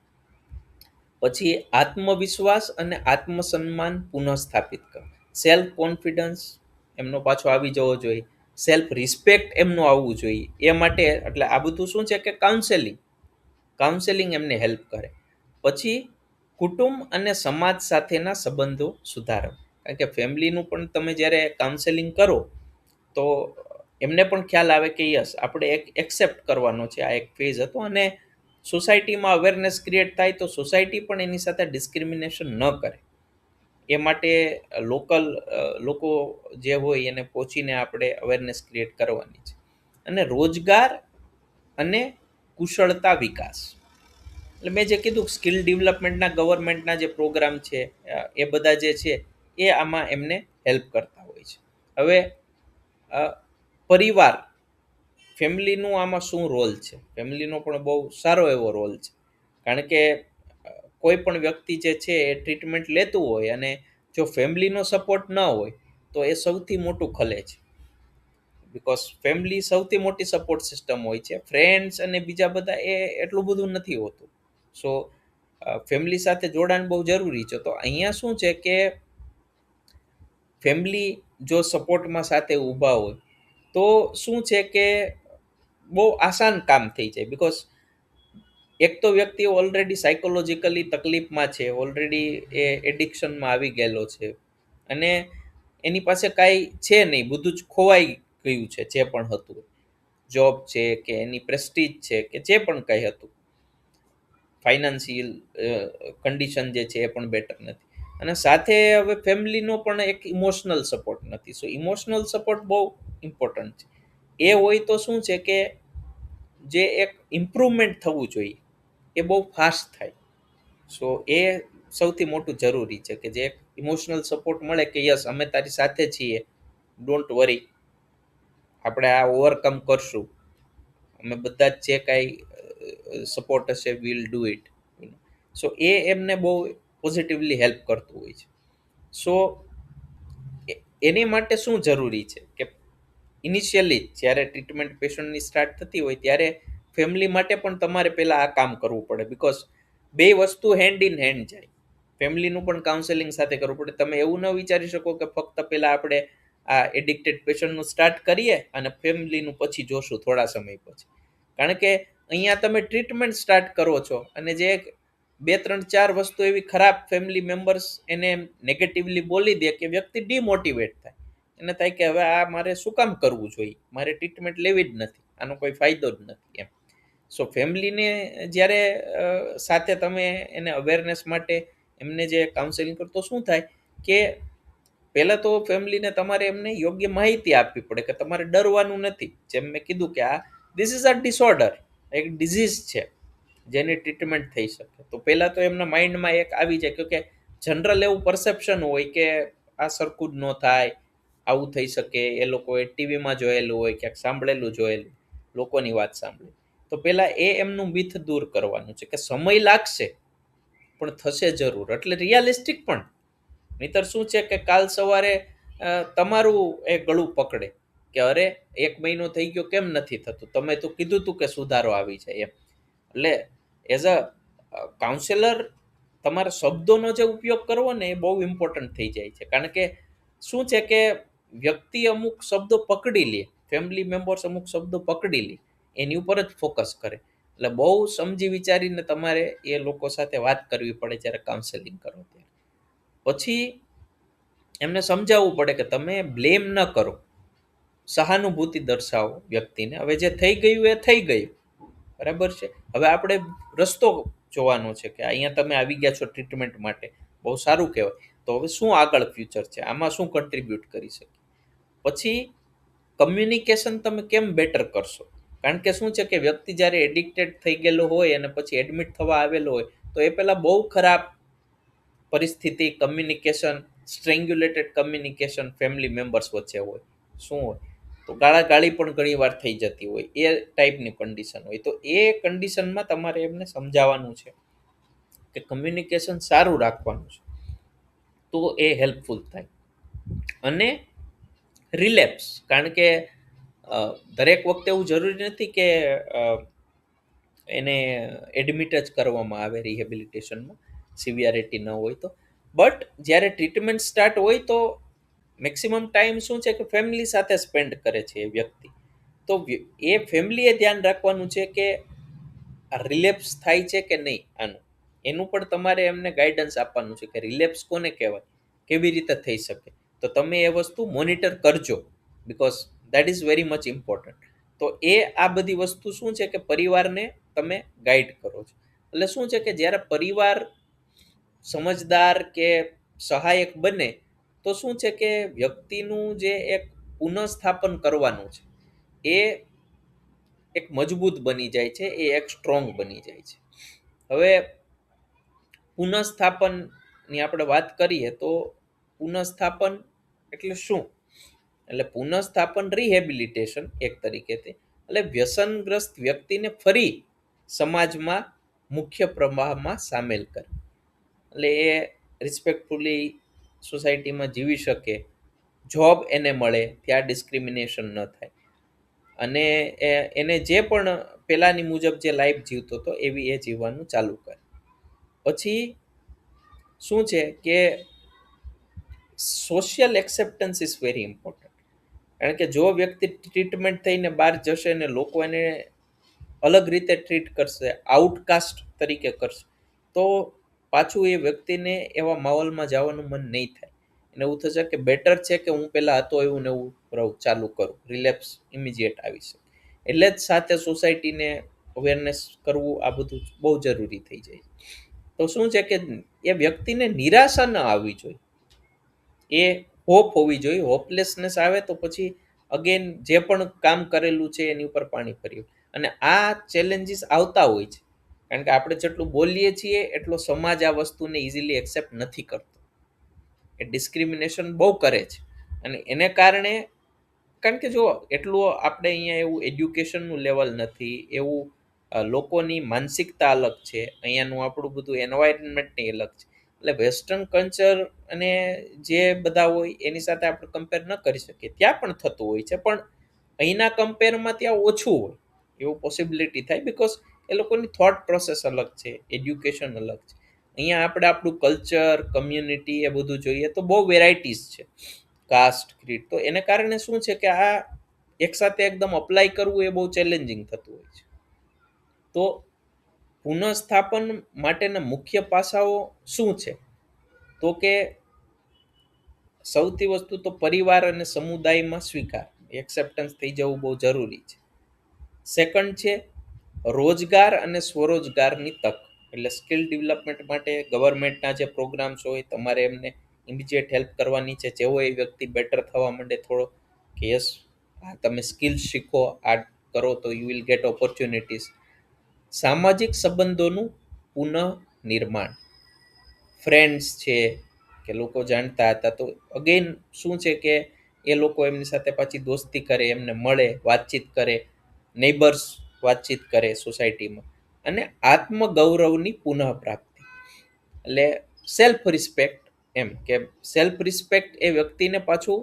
Speaker 1: પછી આત્મવિશ્વાસ અને આત્મસન્માન પુનઃસ્થાપિત કરો, સેલ્ફ કોન્ફિડન્સ એમનો પાછો આવી જવો જોઈએ, સેલ્ફ રિસ્પેક્ટ એમનું આવવું જોઈએ. એ માટે એટલે આ બધું શું છે કે કાઉન્સેલિંગ એમને હેલ્પ કરે. પછી કુટુંબ અને સમાજ સાથેના સંબંધો સુધારવા, કારણ કે ફેમિલીનું પણ તમે જ્યારે કાઉન્સેલિંગ કરો તો એમને પણ ખ્યાલ આવે કે યસ આપણે એક એક્સેપ્ટ કરવાનો છે, આ એક ફેઝ હતો અને સોસાયટીમાં અવેરનેસ ક્રિએટ થાય તો સોસાયટી પણ એની સાથે ડિસ્ક્રિમિનેશન ન કરે. એ માટે લોકો જે હોય એને પહોંચીને આપણે અવેરનેસ ક્રિએટ કરવાની છે. અને રોજગાર અને કુશળતા વિકાસ, એટલે મેં જે કીધું સ્કિલ ડેવલપમેન્ટના ગવર્મેન્ટના જે પ્રોગ્રામ છે એ બધા જે છે એ આમાં એમને હેલ્પ કરતા હોય છે. હવે પરિવાર, ફેમિલીનું આમાં શું રોલ છે? ફેમિલીનો પણ બહુ સારો એવો રોલ છે. કારણ કે કોઈ પણ વ્યક્તિ જે છે એ ટ્રીટમેન્ટ લેતું હોય અને જો ફેમિલીનો સપોર્ટ ન હોય તો એ સૌથી મોટું ખલે છે. બિકોઝ ફેમિલી સૌથી મોટી સપોર્ટ સિસ્ટમ હોય છે. ફ્રેન્ડ્સ અને બીજા બધા એ એટલું બધું નથી હોતું. સો ફેમિલી સાથે જોડાણ બહુ જરૂરી છે. તો અહીંયા શું છે કે ફેમિલી જો સપોર્ટમાં સાથે ઊભા હોય તો શું છે કે બહુ આસાન કામ થઈ જાય. બિકોઝ એક તો વ્યક્તિ ઓલરેડી સાયકોલોજીકલી તકલીફમાં છે, ઓલરેડી એ એડિક્શનમાં આવી ગયેલો છે અને એની પાસે કાંઈ છે નહીં, બધું જ ખોવાઈ ગયું છે. જે પણ હતું, જોબ છે કે એની પ્રેસ્ટીજ છે કે જે પણ કંઈ હતું, ફાઇનાન્શિયલ કન્ડિશન જે છે એ પણ બેટર નથી. અને સાથે હવે ફેમિલીનો પણ એક ઇમોશનલ સપોર્ટ નથી. સો ઇમોશનલ સપોર્ટ બહુ ઇમ્પોર્ટન્ટ છે. એ હોય તો શું છે કે જે એક ઇમ્પ્રુવમેન્ટ થવું જોઈએ એ બહુ ફાસ્ટ થાય. સો એ સૌથી મોટું જરૂરી છે કે જે એક ઇમોશનલ સપોર્ટ મળે કે યસ અમે તારી સાથે છીએ, ડોન્ટ વરી, આપણે આ ઓવરકમ કરશું, અમે બધા જ જે કાંઈ સપોર્ટ હશે વિલ ડુ ઇટ. સો એ એમને બહુ પોઝિટિવલી હેલ્પ કરતું હોય છે. સો એની માટે શું જરૂરી છે કે ઇનિશિયલી જ્યારે ટ્રીટમેન્ટ પેશન્ટની સ્ટાર્ટ થતી હોય ત્યારે ફેમિલી માટે પણ તમારે પહેલાં આ કામ કરવું પડે. બિકોઝ બે વસ્તુ હેન્ડ ઇન હેન્ડ જાય. ફેમિલીનું પણ કાઉન્સેલિંગ સાથે કરવું પડે. તમે એવું ન વિચારી શકો કે ફક્ત પહેલાં આપણે આ એડિક્ટેડ પેશન્ટનું સ્ટાર્ટ કરીએ અને ફેમિલીનું પછી જોશું થોડા સમય પછી. કારણ કે અહીંયા તમે ટ્રીટમેન્ટ સ્ટાર્ટ કરો છો અને જે 2-3-4 વસ્તુ એવી ખરાબ ફેમિલી મેમ્બર્સ એને નેગેટિવલી બોલી દે કે વ્યક્તિ ડિમોટિવેટ થાય. એને થાય કે હવે આ મારે શું કામ કરવું જોઈએ, મારે ટ્રીટમેન્ટ લેવી જ નથી, આનો કોઈ ફાયદો જ નથી એમ. સો ફેમિલીને જ્યારે સાથે તમે એને અવેરનેસ માટે એમને જે કાઉન્સેલિંગ કરતો શું થાય કે પહેલાં તો ફેમિલીને તમારે એમને યોગ્ય માહિતી આપવી પડે કે તમારે ડરવાનું નથી. જેમ મેં કીધું કે ધીસ ઇઝ અ ડિસઓર્ડર, એક ડિઝીઝ છે જેની ટ્રીટમેન્ટ થઈ શકે. તો પહેલાં તો એમના માઇન્ડમાં એક આવી જાય કે જનરલ એવું પરસેપ્શન હોય કે આ સરખું જ ન થાય, આવું થઈ શકે. એ લોકોએ ટીવીમાં જોયેલું હોય, ક્યાંક સાંભળેલું જોયેલું, લોકોની વાત સાંભળી. તો પહેલાં એમનું મિથ દૂર કરવાનું છે કે સમય લાગશે પણ થશે જરૂર. એટલે રિયાલિસ્ટિક પણ. નહીતર શું છે કે કાલ સવારે તમારું એ ગળું પકડે કે અરે 1 મહિનો થઈ ગયો કેમ નથી થતું, તમે તો કીધું હતું કે સુધારો આવી જાય એમ. એટલે એઝ અ કાઉન્સેલર તમારા શબ્દોનો જે ઉપયોગ કરવો ને એ બહુ ઇમ્પોર્ટન્ટ થઈ જાય છે. કારણ કે શું છે કે વ્યક્તિ અમુક શબ્દો પકડી લે, ફેમિલી મેમ્બર્સ અમુક શબ્દો પકડી લે, એની ઉપર જ ફોકસ કરે. એટલે બહુ સમજી વિચારીને તમારે એ લોકો સાથે વાત કરવી પડે જ્યારે કાઉન્સેલિંગ કરો ત્યારે. પછી એમને સમજાવવું પડે કે તમે બ્લેમ ન કરો, સહાનુભૂતિ દર્શાવો વ્યક્તિને. હવે જે થઈ ગયું એ થઈ ગયું, બરાબર છે. હવે આપણે રસ્તો જોવાનો છે કે અહીંયા તમે આવી ગયા છો ટ્રીટમેન્ટ માટે, બહુ સારું કહેવાય. તો હવે શું આગળ ફ્યુચર છે, આમાં શું કન્ટ્રીબ્યુટ કરી શકીએ. પછી કમ્યુનિકેશન તમે કેમ બેટર કરશો. કારણ કે શું છે કે વ્યક્તિ જ્યારે એડિક્ટેડ થઈ ગયેલો હોય અને પછી એડમિટ થવા આવેલો હોય તો એ પહેલાં બહુ ખરાબ પરિસ્થિતિ, કમ્યુનિકેશન, સ્ટ્રેંગ્યુલેટેડ કમ્યુનિકેશન ફેમિલી મેમ્બર્સ વચ્ચે હોય. શું હોય તો ગાળાગાળી પણ ઘણી વાર થઈ જતી હોય, એ ટાઈપની કન્ડિશન હોય. તો એ કન્ડિશનમાં તમારે એમને સમજાવવાનું છે કે કમ્યુનિકેશન સારું રાખવાનું છે, તો એ હેલ્પફુલ થાય. અને રિલેપ્સ, કારણ કે દરેક વખતે એવું જરૂરી નથી કે એને એડમિટ જ કરવામાં આવે રિહેબિલિટેશનમાં, સિવિયરિટી ન હોય તો. બટ જ્યારે ટ્રીટમેન્ટ સ્ટાર્ટ હોય તો મેક્સિમમ ટાઈમ શું છે કે ફેમિલી સાથે સ્પેન્ડ કરે છે એ વ્યક્તિ. તો એ ફેમિલીએ ધ્યાન રાખવાનું છે કે રિલેપ્સ થાય છે કે નહીં આનું, એનું પણ તમારે એમને ગાઈડન્સ આપવાનું છે કે રિલેપ્સ કોને કહેવાય, કેવી રીતે થઈ શકે. તો તમે એ વસ્તુ મોનિટર કરજો, because that is very much important. તો એ આ બધી વસ્તુ શું છે કે પરિવારને તમે ગાઈડ કરો છો. એટલે શું છે કે જ્યારે પરિવાર સમજદાર કે સહાયક બને તો શું છે કે વ્યક્તિનું જે એક પુનઃસ્થાપન કરવાનું છે એ એક મજબૂત બની જાય છે, એ એક સ્ટ્રોંગ બની જાય છે. હવે પુનઃસ્થાપનની આપણે વાત કરીએ તો પુનઃસ્થાપન એટલે શું? એટલે પુનઃસ્થાપન રિહેબિલિટેશન એક તરીકેથી, એટલે વ્યસનગ્રસ્ત વ્યક્તિને ફરી સમાજમાં મુખ્ય પ્રવાહમાં સામેલ કરે, એટલે એ રિસ્પેક્ટફુલી સોસાયટીમાં જીવી શકે, જોબ એને મળે, ત્યાં ડિસ્ક્રિમિનેશન ન થાય, અને એને જે પણ પહેલાંની મુજબ જે લાઈફ જીવતો હતો એવી એ જીવવાનું ચાલુ કરે. પછી શું છે કે social acceptance is very important. કારણ કે જો વ્યક્તિ ટ્રીટમેન્ટ થઈને બહાર જશે ને લોકો એને અલગ રીતે ટ્રીટ કરશે, આઉટકાસ્ટ તરીકે કરશે, તો પાછું એ વ્યક્તિને એવા માહોલમાં જવાનું મન નહીં થાય. એને એવું થશે કે બેટર છે કે હું પહેલાં હતો એવું ને એવું રહું, ચાલુ કરું, રિલેપ્સ ઇમિજિએટ આવી શકે. એટલે જ સાથે સોસાયટીને અવેરનેસ કરવું આ બધું બહુ જરૂરી થઈ જાય. તો શું છે કે એ વ્યક્તિને નિરાશા ન આવવી જોઈએ, એ હોપ હોવી જોઈએ. હોપલેસનેસ આવે તો પછી અગેન જે પણ કામ કરેલું છે એની ઉપર પાણી ફર્યું. અને આ ચેલેન્જીસ આવતા હોય છે, કારણ કે આપણે જેટલું બોલીએ છીએ એટલો સમાજ આ વસ્તુને ઇઝીલી એક્સેપ્ટ નથી કરતો, એ ડિસ્ક્રિમિનેશન બહુ કરે છે. અને એને કારણે, કારણ કે જો એટલું આપણે અહીંયા એવું એજ્યુકેશનનું લેવલ નથી, એવું લોકોની માનસિકતા અલગ છે, અહીંયાનું આપણું બધું એન્વાયરમેન્ટની અલગ છે. એટલે વેસ્ટર્ન કલ્ચર અને જે બધા હોય એની સાથે આપણે કમ્પેર ન કરી શકીએ. ત્યાં પણ થતું હોય છે, પણ અહીંના કમ્પેરમાં ત્યાં ઓછું હોય એવું પોસિબિલિટી થાય, બિકોઝ એ લોકોની થોટ પ્રોસેસ અલગ છે, એજ્યુકેશન અલગ છે. અહીંયા આપણે આપણું કલ્ચર, કમ્યુનિટી એ બધું જોઈએ તો બહુ વેરાયટીઝ છે, કાસ્ટ, ક્રીડ. તો એને કારણે શું છે કે આ એકસાથે એકદમ અપ્લાય કરવું એ બહુ ચેલેન્જિંગ થતું હોય છે. તો પુનઃસ્થાપન માટેના મુખ્ય પાસાઓ શું છે? તો કે સૌથી વસ્તુ તો પરિવાર અને સમુદાયમાં સ્વીકાર, એક્સેપ્ટન્સ થઈ જવું બહુ જરૂરી છે. સેકન્ડ છે રોજગાર અને સ્વરોજગારની તક, એટલે સ્કિલ ડેવલપમેન્ટ માટે ગવર્મેન્ટના જે પ્રોગ્રામ્સ હોય તમારે એમને ઇમિડિયેટ હેલ્પ કરવાની છે. જેવો એ વ્યક્તિ બેટર થવા માંડે થોડો કે યસ આ તમે સ્કિલ શીખો, આ કરો તો યુ વિલ ગેટ ઓપોર્ચ્યુનિટીઝ. સામાજિક સંબંધોનું પુનઃનિર્માણ, ફ્રેન્ડ્સ છે કે લોકો જાણતા હતા તો અગેન શું છે કે એ લોકો એમની સાથે પાછી દોસ્તી કરે, એમને મળે, વાતચીત કરે, નેબર્સ વાતચીત કરે સોસાયટીમાં. અને આત્મગૌરવની પુનઃપ્રાપ્તિ, એટલે સેલ્ફ રિસ્પેક્ટ, એમ કે સેલ્ફ રિસ્પેક્ટ એ વ્યક્તિને પાછું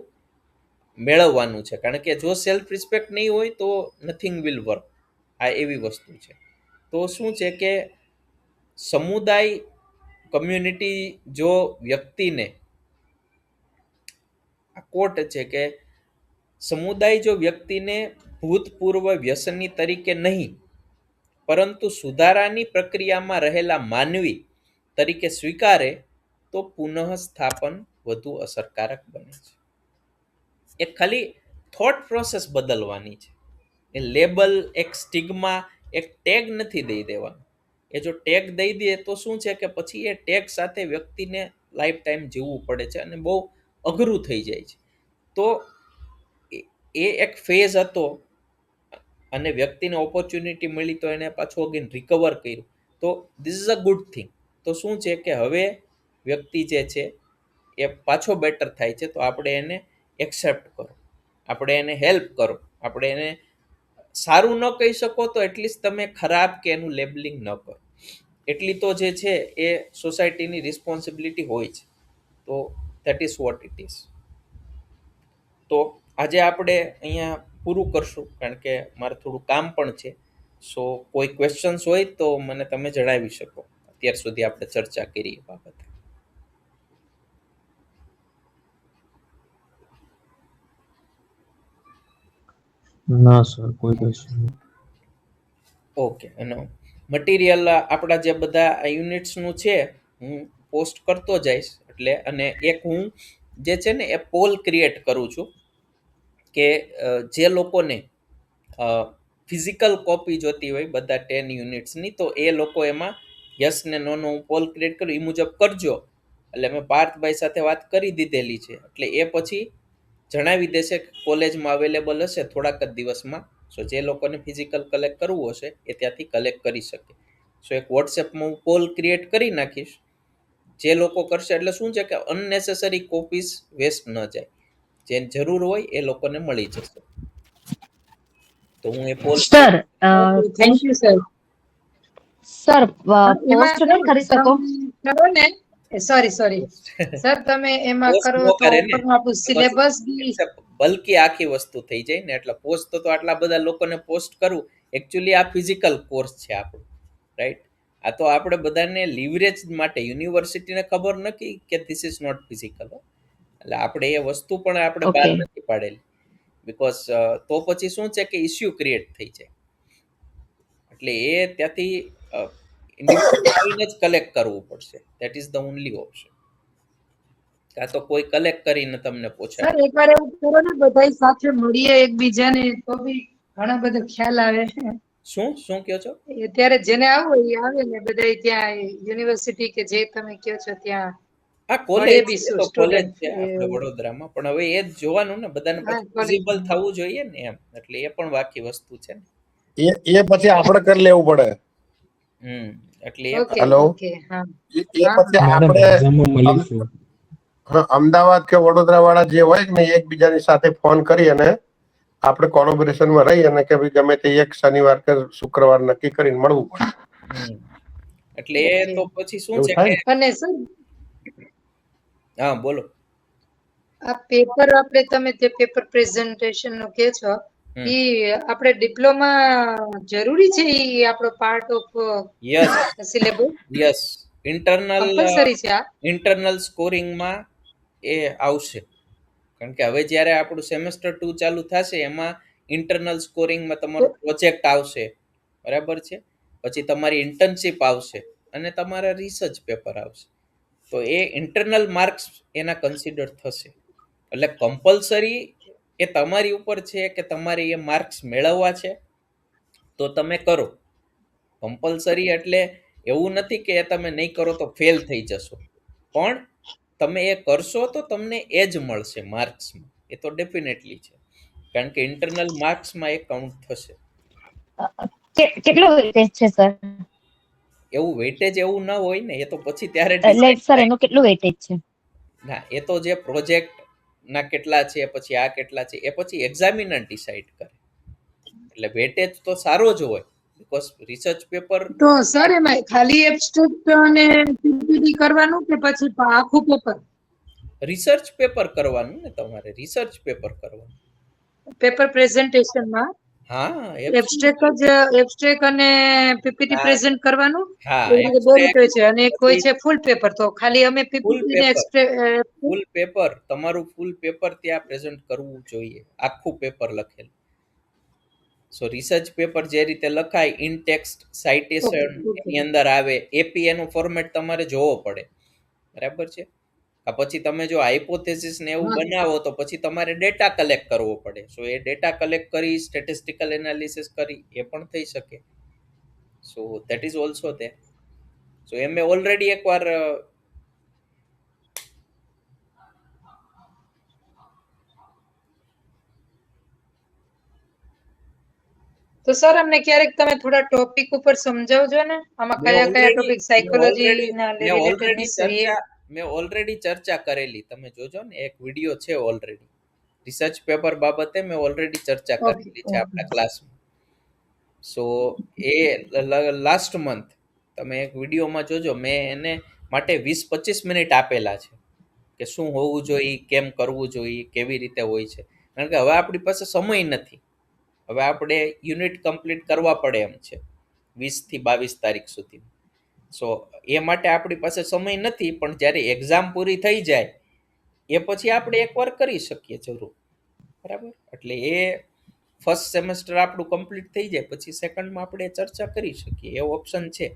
Speaker 1: મેળવવાનું છે. કારણ કે જો સેલ્ફ રિસ્પેક્ટ નહીં હોય તો નથિંગ વિલ વર્ક. આ એવી વસ્તુ છે. તો શું છે કે સમુદાય, કમ્યુનિટી જો વ્યક્તિને, આ કોટ છે કે સમુદાય જો વ્યક્તિને ભૂતપૂર્વ વ્યસની તરીકે નહીં પરંતુ સુધારાની પ્રક્રિયામાં રહેલા માનવી તરીકે સ્વીકારે તો પુનઃસ્થાપન વધુ અસરકારક બને છે. એ ખાલી થોટ પ્રોસેસ બદલવાની છે. એ લેબલ, એક સ્ટિગ્મા, એક ટેગ નથી દઈ દેવાનો. એ જો ટેગ દઈ દે તો શું છે કે પછી એ ટેગ સાથે વ્યક્તિને લાઈફ ટાઈમ જીવવું પડે છે અને બહુ અઘરું થઈ જાય છે. તો એ એક ફેઝ હતો અને વ્યક્તિને ઓપોર્ચ્યુનિટી મળી તો એને પાછું અગેન રિકવર કર્યું, તો this is a good thing. તો શું છે કે હવે વ્યક્તિ જે છે એ પાછો બેટર થાય છે, તો આપણે એને એક્સેપ્ટ કરો, આપણે એને હેલ્પ કરો. આપણે એને સારું ન કહી શકો તો એટલીસ્ટ તમે ખરાબ કે એનું લેબલિંગ ન કરો. એટલી તો જે છે એ સોસાયટીની રિસ્પોન્સિબિલિટી હોય છે. તો that is what it is. તો આજે આપણે અહીંયા પૂરું કરશું, કારણ કે મારે થોડું કામ પણ છે. સો કોઈ ક્વેશ્ચન્સ હોય તો મને તમે જણાવી શકો. અત્યાર સુધી આપણે ચર્ચા કરી એ બાબતે.
Speaker 6: ના સર, કોઈ ક્વેશ્ચન નહીં.
Speaker 1: ઓકે. અને મટીરિયલ આપણા જે બધા યુનિટ્સનું છે હું પોસ્ટ કરતો જઈશ. એટલે અને એક હું જે છે ને એ પોલ ક્રિએટ કરું છું કે જે લોકોને ફિઝિકલ કોપી જોતી હોય બધા 10 યુનિટ્સની, તો એ લોકો એમાં યસ ને નોનો હું પોલ ક્રિએટ કરું એ મુજબ કરજો. એટલે મેં પાર્થભાઈ સાથે વાત કરી દીધેલી છે, એટલે એ પછી જણાવી દેશે કે કોલેજમાં અવેલેબલ હશે થોડાક જ દિવસમાં. સો જે લોકોને ફિઝિકલ કલેક્ટ કરવું હશે એ ત્યાંથી કલેક્ટ કરી શકે. સો એક વોટ્સએપમાં હું પોલ ક્રિએટ કરી નાખીશ. જે લોકો કરશે એટલે શું છે કે અનનેસેસરી કોપીઝ વેસ્ટ ન જાય, જેને જરૂર હોય એ લોકોને મળી જશે. તો હું એ poll
Speaker 5: sir
Speaker 4: thank you sir.
Speaker 5: Sir
Speaker 7: એમાં
Speaker 5: પોસ્ટ નહીં કરી શકો?
Speaker 7: તમે કરો ને, સોરી સર, તમે એમાં
Speaker 1: પોસ્ટ
Speaker 7: કરો
Speaker 1: ન
Speaker 7: તો
Speaker 1: કરે ને
Speaker 7: ઉપરનું આપણું સિલેબસ બી
Speaker 1: બલ્કી આખી વસ્તુ થઈ જાય ને, એટલે પોસ્ટ તો આટલા બધા લોકોને પોસ્ટ કરવું. એકચ્યુઅલી આ ફિઝિકલ કોર્સ છે આપણું, રાઈટ? આ તો આપણે બધાને લિવરેજ માટે, યુનિવર્સિટીને ખબર નથી કે ધીસ ઇઝ નોટ ફિઝિકલ. એટલે આપણે એ વસ્તુ પણ આપણે બહાર નથી પાડેલી, બીકોઝ તો પછી શું છે કે ઇસ્યુ ક્રિએટ થઈ જાય. એટલે એ ત્યાંથી ઇન્ડિવિડ્યુઅલ જ કલેક્ટ કરવું પડશે. That is the only option. કાં તો કોઈ કલેક્ટ કરીને તમને પૂછે.
Speaker 7: સર એકવાર એવું કરો ને, બધા સાથે મળીએ એકબીજાને, તો બી ઘણા બધા ખ્યાલ આવે.
Speaker 1: શું કહો છો?
Speaker 7: અત્યારે જેને આવવું હોય એ આવે ને, બધા ત્યાં યુનિવર્સિટી કે જે તમે કહો છો ત્યાં
Speaker 1: હા, કોલેજ
Speaker 7: મળીએ બી
Speaker 1: એ તો કોલેજ
Speaker 7: સ્ટુડન્ટ.
Speaker 1: છે આપણે વડોદરામાં, પણ હવે એ જ જોવાનું ને, બધાને
Speaker 7: હા,
Speaker 1: પછી વિઝિબલ થવું જોઈએ ને એમ. એટલે એ પણ બાકી વસ્તુ છે ને.
Speaker 3: એ પછી આપણે કરી લેવું પડે.
Speaker 1: એટલે
Speaker 7: ઓકે
Speaker 3: હેલો,
Speaker 7: ઓકે. હા
Speaker 3: એ પછી
Speaker 6: મેડમ
Speaker 3: આપણે
Speaker 6: એક્ઝામમાં મળીશું.
Speaker 3: અમદાવાદ કે વડોદરા વાળા જે હોય ને, એકબીજાની સાથે ફોન કરી અને આપણે કોલોબોરેશનમાં રહી અને કે ભાઈ ગમે તે એક શનિવાર કે શુક્રવાર નક્કી કરીને મળવું પડે.
Speaker 1: એટલે એ તો પછી શું
Speaker 3: એવું
Speaker 1: છે કે
Speaker 3: થાય.
Speaker 7: અને સર
Speaker 1: હા બોલો.
Speaker 7: આ પેપર આપણે તમે જે પેપર પ્રેઝન્ટેશન નું કહે છો, ઈ આપણે ડિપ્લોમા જરૂરી છે? ઈ આપણો part of
Speaker 1: yes
Speaker 7: syllabus
Speaker 1: yes internal
Speaker 7: compulsory છે આ?
Speaker 1: ઇન્ટરનલ સ્કોરિંગમાં એ આવશે. કારણ કે હવે જ્યારે આપણું સેમેસ્ટર 2 ચાલુ થશે, એમાં ઇન્ટરનલ સ્કોરિંગમાં તમારો પ્રોજેક્ટ આવશે, બરાબર છે? પછી તમારી ઇન્ટર્નશિપ આવશે અને તમારા રિસર્ચ પેપર આવશે. તો એ ઇન્ટરનલ માર્ક્સ એના કન્સિડર થશે. એટલે કમ્પલસરી એ તમારી ઉપર છે કે તમારે એ માર્ક્સ મેળવવા છે તો તમે કરો. કમ્પલસરી એટલે એવું નથી કે તમે નહીં કરો તો ફેલ થઈ જશો, પણ તમે એ કરશો તો તમને એ જ મળશે માર્ક્સમાં. એ તો ડેફિનેટલી છે, કારણ કે ઇન્ટરનલ માર્ક્સમાં એ કાઉન્ટ થશે.
Speaker 5: કેટલો વેટેજ છે સર?
Speaker 1: એવું વેટેજ એવું ન હોય ને, એ તો પછી ત્યારે
Speaker 5: એટલે
Speaker 1: ડિસાઈડ
Speaker 5: સર
Speaker 1: થાય.
Speaker 5: એનું કેટલું વેટેજ છે?
Speaker 1: ના, એ તો જે પ્રોજેક્ટ ના કેટલા છે, પછી આ કેટલા છે, એ પછી એક્ઝામિનર ડિસાઈડ કરે. એટલે વેટેજ તો સારો જ હોય, બીકોઝ રિસર્ચ પેપર.
Speaker 7: તો સર એમાં ખાલી એબ્સ્ટ્રેક્ટ અને પીપીટી કરવાનું કે પછી આખું પેપર?
Speaker 1: રિસર્ચ પેપર કરવાનું ને, તમારે રિસર્ચ પેપર કરવાનું.
Speaker 7: પેપર પ્રેઝન્ટેશનમાં
Speaker 1: હા,
Speaker 7: એબ્સ્ટ્રેક્ટ અને પીપીટી પ્રેઝન્ટ કરવાનું?
Speaker 1: હા,
Speaker 7: એવી રીતે બે રીતે હોય છે. અને એક હોય
Speaker 1: પછી
Speaker 7: છે ફૂલ પેપર, તો ખાલી અમે
Speaker 1: ફૂલ
Speaker 7: પીપીટી ને
Speaker 1: પેપર તમારું ફૂલ પેપર ત્યાં પ્રેઝન્ટ કરવું જોઈએ, આખું પેપર લખેલું. સો રિસર્ચ પેપર જે રીતે લખાય, ઇન ટેક્સ્ટ સાઇટેશન એની અંદર આવે, એપી એનું ફોર્મેટ તમારે જોવો પડે, બરાબર છે? પછી તમે જો હાઇપોથેસિસ ને એવું બનાવો તો પછી તમારે ડેટા કલેક્ટ કરવો પડે. સો એ ડેટા કલેક્ટ કરી સ્ટેટિસ્ટિકલ એનાલિસિસ કરી એ પણ થઈ શકે. So that is also there. So એ મેં ઓલરેડી એકવાર
Speaker 7: તો સર અમને ક્યારેક તમે થોડા ટોપિક ઉપર સમજાવજો ને, આમાં કયા કયા ટોપિક સાયકોલોજી ના રિલેટેડ હશે એ.
Speaker 1: મેં ઓલરેડી ચર્ચા કરેલી, તમે જોજો ને, એક વિડીયો છે ઓલરેડી રિસર્ચ પેપર બાબતે. મેં ઓલરેડી ચર્ચા કરેલી છે આપણા ક્લાસમાં. સો એ લાસ્ટ મંથ તમે એક વિડીયોમાં જોજો, મેં એને માટે 20-25 મિનિટ આપેલા છે કે શું હોવું જોઈએ, કેમ કરવું જોઈએ, કેવી રીતે હોય છે. કારણ કે હવે આપણી પાસે સમય નથી. હવે આપણે યુનિટ કમ્પ્લીટ કરવા પડે એમ છે 20 થી 22 તારીખ સુધી. સો એ માટે આપણી પાસે સમય નથી, પણ જ્યારે એક્ઝામ પૂરી થઈ જાય એ પછી આપણે એકવાર કરી શકીએ જરૂર, બરાબર? એટલે એ ફર્સ્ટ સેમેસ્ટર આપણું કમ્પ્લીટ થઈ જાય પછી સેકન્ડમાં આપણે ચર્ચા કરી શકીએ, એવો ઓપ્શન છે.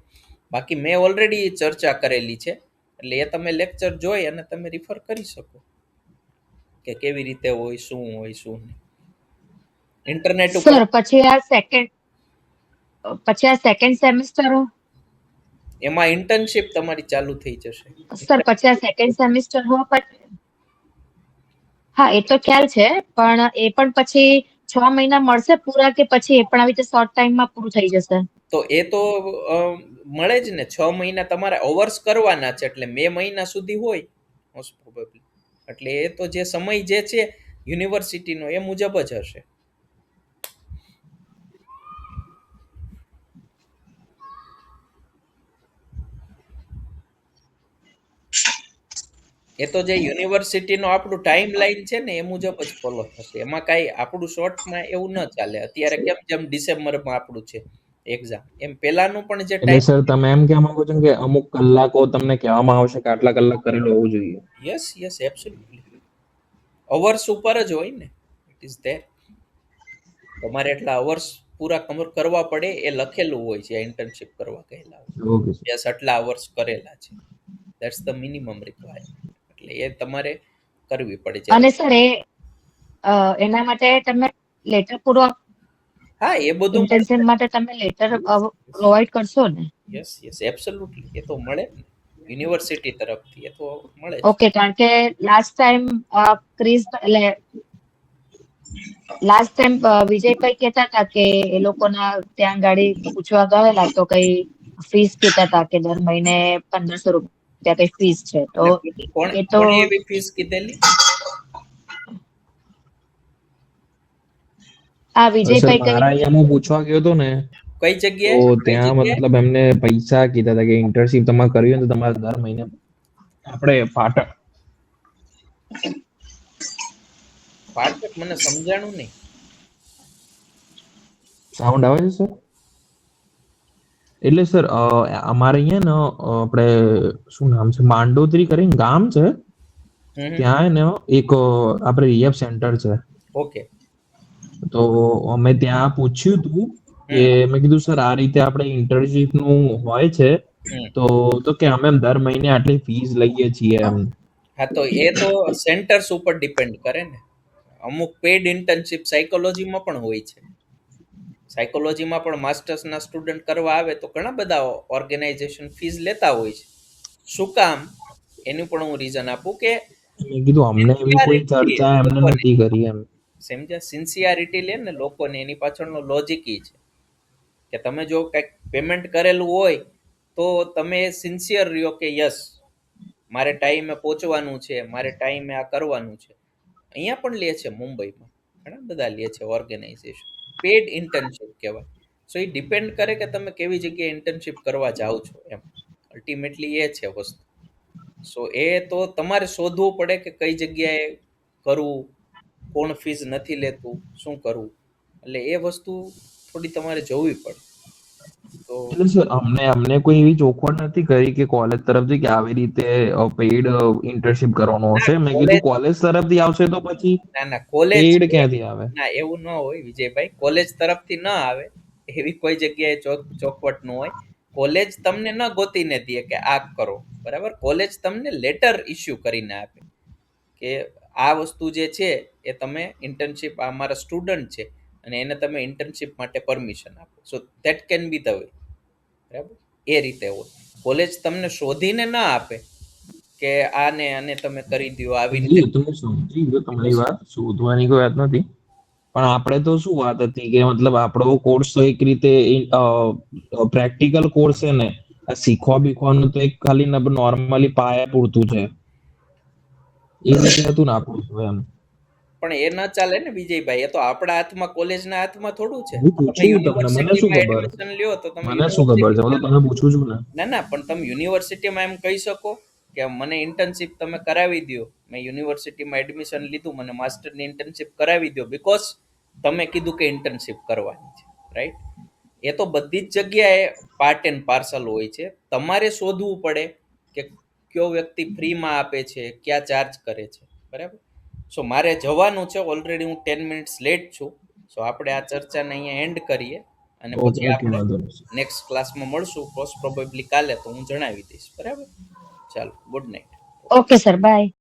Speaker 1: બાકી મેં ઓલરેડી ચર્ચા કરેલી છે, એટલે એ તમે લેક્ચર જોઈ અને તમે રિફર કરી શકો કે કેવી રીતે હોય, શું નહીં. ઇન્ટરનેટ ઉપર
Speaker 5: સર પછી આ સેકન્ડ સેમેસ્ટર
Speaker 1: એમાં ઇન્ટર્નશિપ તમારી ચાલુ થઈ જશે.
Speaker 5: સર પછી આ સેકન્ડ સેમેસ્ટર હોવા પછી હા એ તો ખ્યાલ છે પણ એ પણ પછી 6 મહિના મળશે પૂરા કે પછી એ પણ આવી રીતે શોર્ટ ટાઈમમાં પૂરું થઈ જશે?
Speaker 1: તો એ તો મળે જ ને. 6 મહિના તમારે અવર્સ કરવાના છે એટલે 2 મહિના સુધી હોય મોસ્ટ પ્રોબેબલી. એટલે એ તો જે સમય જે છે યુનિવર્સિટીનો એ મુજબ જ હશે. એ તો જે યુનિવર્સિટીનો આપણું ટાઈમ લાઈન છે ને એ મુજબ જ ફોલો થશે. એમાં કાંઈ આપણું શોર્ટમાં એવું ન ચાલે. અત્યારે કેમ જેમ ડિસેમ્બરમાં આપણું છે એક્ઝામ, એમ પહેલાનું પણ જે
Speaker 6: એટલે
Speaker 1: ટાઈમ.
Speaker 6: સર તમે એમ કહેવા માંગો છો કે અમુક કલાકો તમને કહેવામાં આવશે કે આટલા કલાક કરેલું હોવું જોઈએ?
Speaker 1: Yes absolutely. અવર્સ ઉપર જ હોય ને. It is there. તમારે એટલા અવર્સ પૂરા કરવા પડે એ લખેલું હોય છે ઇન્ટર્નશિપ કરવા કહેલા હોય.
Speaker 6: Okay sir.
Speaker 1: યસ, આટલા અવર્સ કરેલા છે. That's the minimum requirement. એટલે એ તમારે કરવી પડે છે.
Speaker 5: અને સર એના માટે તમે લેટર પૂરો
Speaker 1: હા, એ બધું
Speaker 5: ઇન્ટર્નશિપ માટે તમે લેટર પ્રોવાઈડ કરશો ને?
Speaker 1: Yes absolutely. એ તો મળે ને યુનિવર્સિટી તરફથી. એ તો મળે જ.
Speaker 5: ઓકે, કારણ કે લાસ્ટ ટાઈમ વિજયભાઈ કહેતા હતા કે એ લોકોના ત્યાં ગાડી પૂછવા ગયેલા તો કઈ ફીસ કહેતા હતા કે દર મહિને 1500 રૂપિયા કઈ ફીસ છે. તો એ તો
Speaker 1: કોણે એવી ફીસ કીધેલી?
Speaker 5: આ
Speaker 6: સર
Speaker 5: વિજયભાઈ કઈ
Speaker 6: મારા અહીંયા હું પૂછવા ગયો હતો ને
Speaker 1: કઈ
Speaker 6: તો
Speaker 1: જગ્યાએ?
Speaker 6: ત્યાં મતલબ એમને પૈસા કીધા હતા કે ઇન્ટર્નશિપ તમારે કરવી હોય તો તમારે દર મહિને આપણે
Speaker 1: પાઠક મને સમજાણું નહીં.
Speaker 6: સાઉન્ડ આવે છે સર? એટલે સર અમારે અહીંયા ને આપણે શું નામ છે માંડોદરી કરીને ગામ છે, ત્યાં ને એક આપણે રીએફ સેન્ટર છે.
Speaker 1: ઓકે.
Speaker 6: તો અમે ત્યાં પૂછ્યું હતું કે મેં કીધું સર આ રીતે આપણે ઇન્ટર્નશિપ નું હોય છે તો કે અમે દર મહિને આટલી ફીસ લઈએ છીએ એમ.
Speaker 1: હા, તો એ તો સેન્ટર્સ ઉપર ડિપેન્ડ કરે ને. અમુક પેડ ઇન્ટર્નશિપ સાયકોલોજીમાં પણ હોય છે. સાયકોલોજીમાં પણ માસ્ટર્સના સ્ટુડન્ટ કરવા આવે તો ઘણા બધા ઓર્ગેનાઇઝેશન ફીસ લેતા હોય છે. શું કામ? એનું પણ હું રીઝન આપું કે
Speaker 6: મેં કીધું અમને એવી કોઈ ચર્ચા એમને નથી કરી એમ.
Speaker 1: સમજ્યા? સિન્સિયરિટી લે ને લોકોને. એની પાછળનો લોજિક ઈ છે કે તમે જો કંઈક પેમેન્ટ કરેલું હોય તો તમે સિન્સિયર રહ્યો કે યસ મારે ટાઈમે પહોંચવાનું છે, મારે ટાઈમે આ કરવાનું છે. અહીંયા પણ લે છે મુંબઈમાં, ઘણા બધા લે છે ઓર્ગેનાઇઝેશન. પેડ ઇન્ટર્નશિપ કહેવાય. સો એ ડિપેન્ડ કરે કે તમે કેવી જગ્યાએ ઇન્ટર્નશિપ કરવા જાઓ છો એમ. અલ્ટિમેટલી એ છે વસ્તુ. સો એ તો તમારે શોધવું પડે કે કઈ જગ્યાએ કરવું, કોણ ફીસ નથી લેતું, શું કરવું. એટલે એ વસ્તુ થોડી તમારે જોવી પડે. તો
Speaker 6: એટલે સર અમને કોઈ એવી ચોખવટ નથી કરી કે કોલેજ તરફથી કે આવી રીતે પેઇડ ઇન્ટર્નશિપ કરવાનું હશે. મેં કીધું કોલેજ તરફથી આવશે તો પછી
Speaker 1: ના કોલેજ
Speaker 6: પેઇડ ક્યાંથી આવે?
Speaker 1: ના, એવું ન હોય વિજયભાઈ. કોલેજ તરફથી ન આવે એવી કોઈ જગ્યાએ ચોખવટ ન હોય. કોલેજ તમને ન ગોતીને દે કે આ કરો, બરાબર. કોલેજ તમને લેટર ઇસ્યુ કરીને આપે કે આ વસ્તુ જે છે એ તમે ઇન્ટર્નશિપ, આ મારા સ્ટુડન્ટ છે અને એને તમે ઇન્ટર્નશિપ માટે પરમિશન આપો. So that can be the way, બરાબર. એ રીતે હોય. કોલેજ તમને શોધીને ના આપે કે આને તમે કરી દો આવી રીતે.
Speaker 6: તો હું સમજી ગયો તમારી વાત, શોધવાની કોઈ વાત નથી. પણ આપણે તો શું વાત હતી કે મતલબ આપણો કોર્સ તો એક રીતે પ્રેક્ટિકલ કોર્સ છે ને, આ શીખવા બીખવાનું તો એક ખાલી નોર્મલી પાયા પૂરતું છે. એ રીતે હતું ને આપણું તો એમ.
Speaker 1: પણ એ ન ચાલે ને વિજયભાઈ. એ તો આપણા હાથમાં, કોલેજના હાથમાં થોડું છે.
Speaker 6: હું
Speaker 1: તમે
Speaker 6: પૂછું તમને, મને શું
Speaker 1: યુનિવર્સિટીમાં
Speaker 6: ખબર?
Speaker 1: એડમિશન લ્યો તો તમે
Speaker 6: મને શું ખબર છે? હું તો તમે પૂછું છું ને.
Speaker 1: ના પણ તમે યુનિવર્સિટીમાં એમ કહી શકો કે મને ઇન્ટર્નશિપ તમે કરાવી દો. મેં યુનિવર્સિટીમાં એડમિશન લીધું, મને માસ્ટરની ઇન્ટર્નશિપ કરાવી દો બીકોઝ તમે કીધું કે ઇન્ટર્નશિપ કરવાની છે, રાઈટ? એ તો બધી જ જગ્યાએ પાર્ટ એન્ડ પાર્સલ હોય છે. તમારે શોધવું પડે કે કયો વ્યક્તિ ફ્રીમાં આપે છે, ક્યાં ચાર્જ કરે છે, બરાબર. સો મારે જવાનું છે, ઓલરેડી હું 10 મિનિટ્સ લેટ છું. સો આપણે આ ચર્ચાને અહીંયા એન્ડ કરીએ અને પછી આપણે નેક્સ્ટ ક્લાસમાં મળશું. મોસ્ટ પ્રોબેબલી કાલે તો હું જણાવી દઈશ, બરાબર. ચાલો, good night.
Speaker 5: Okay sir, by.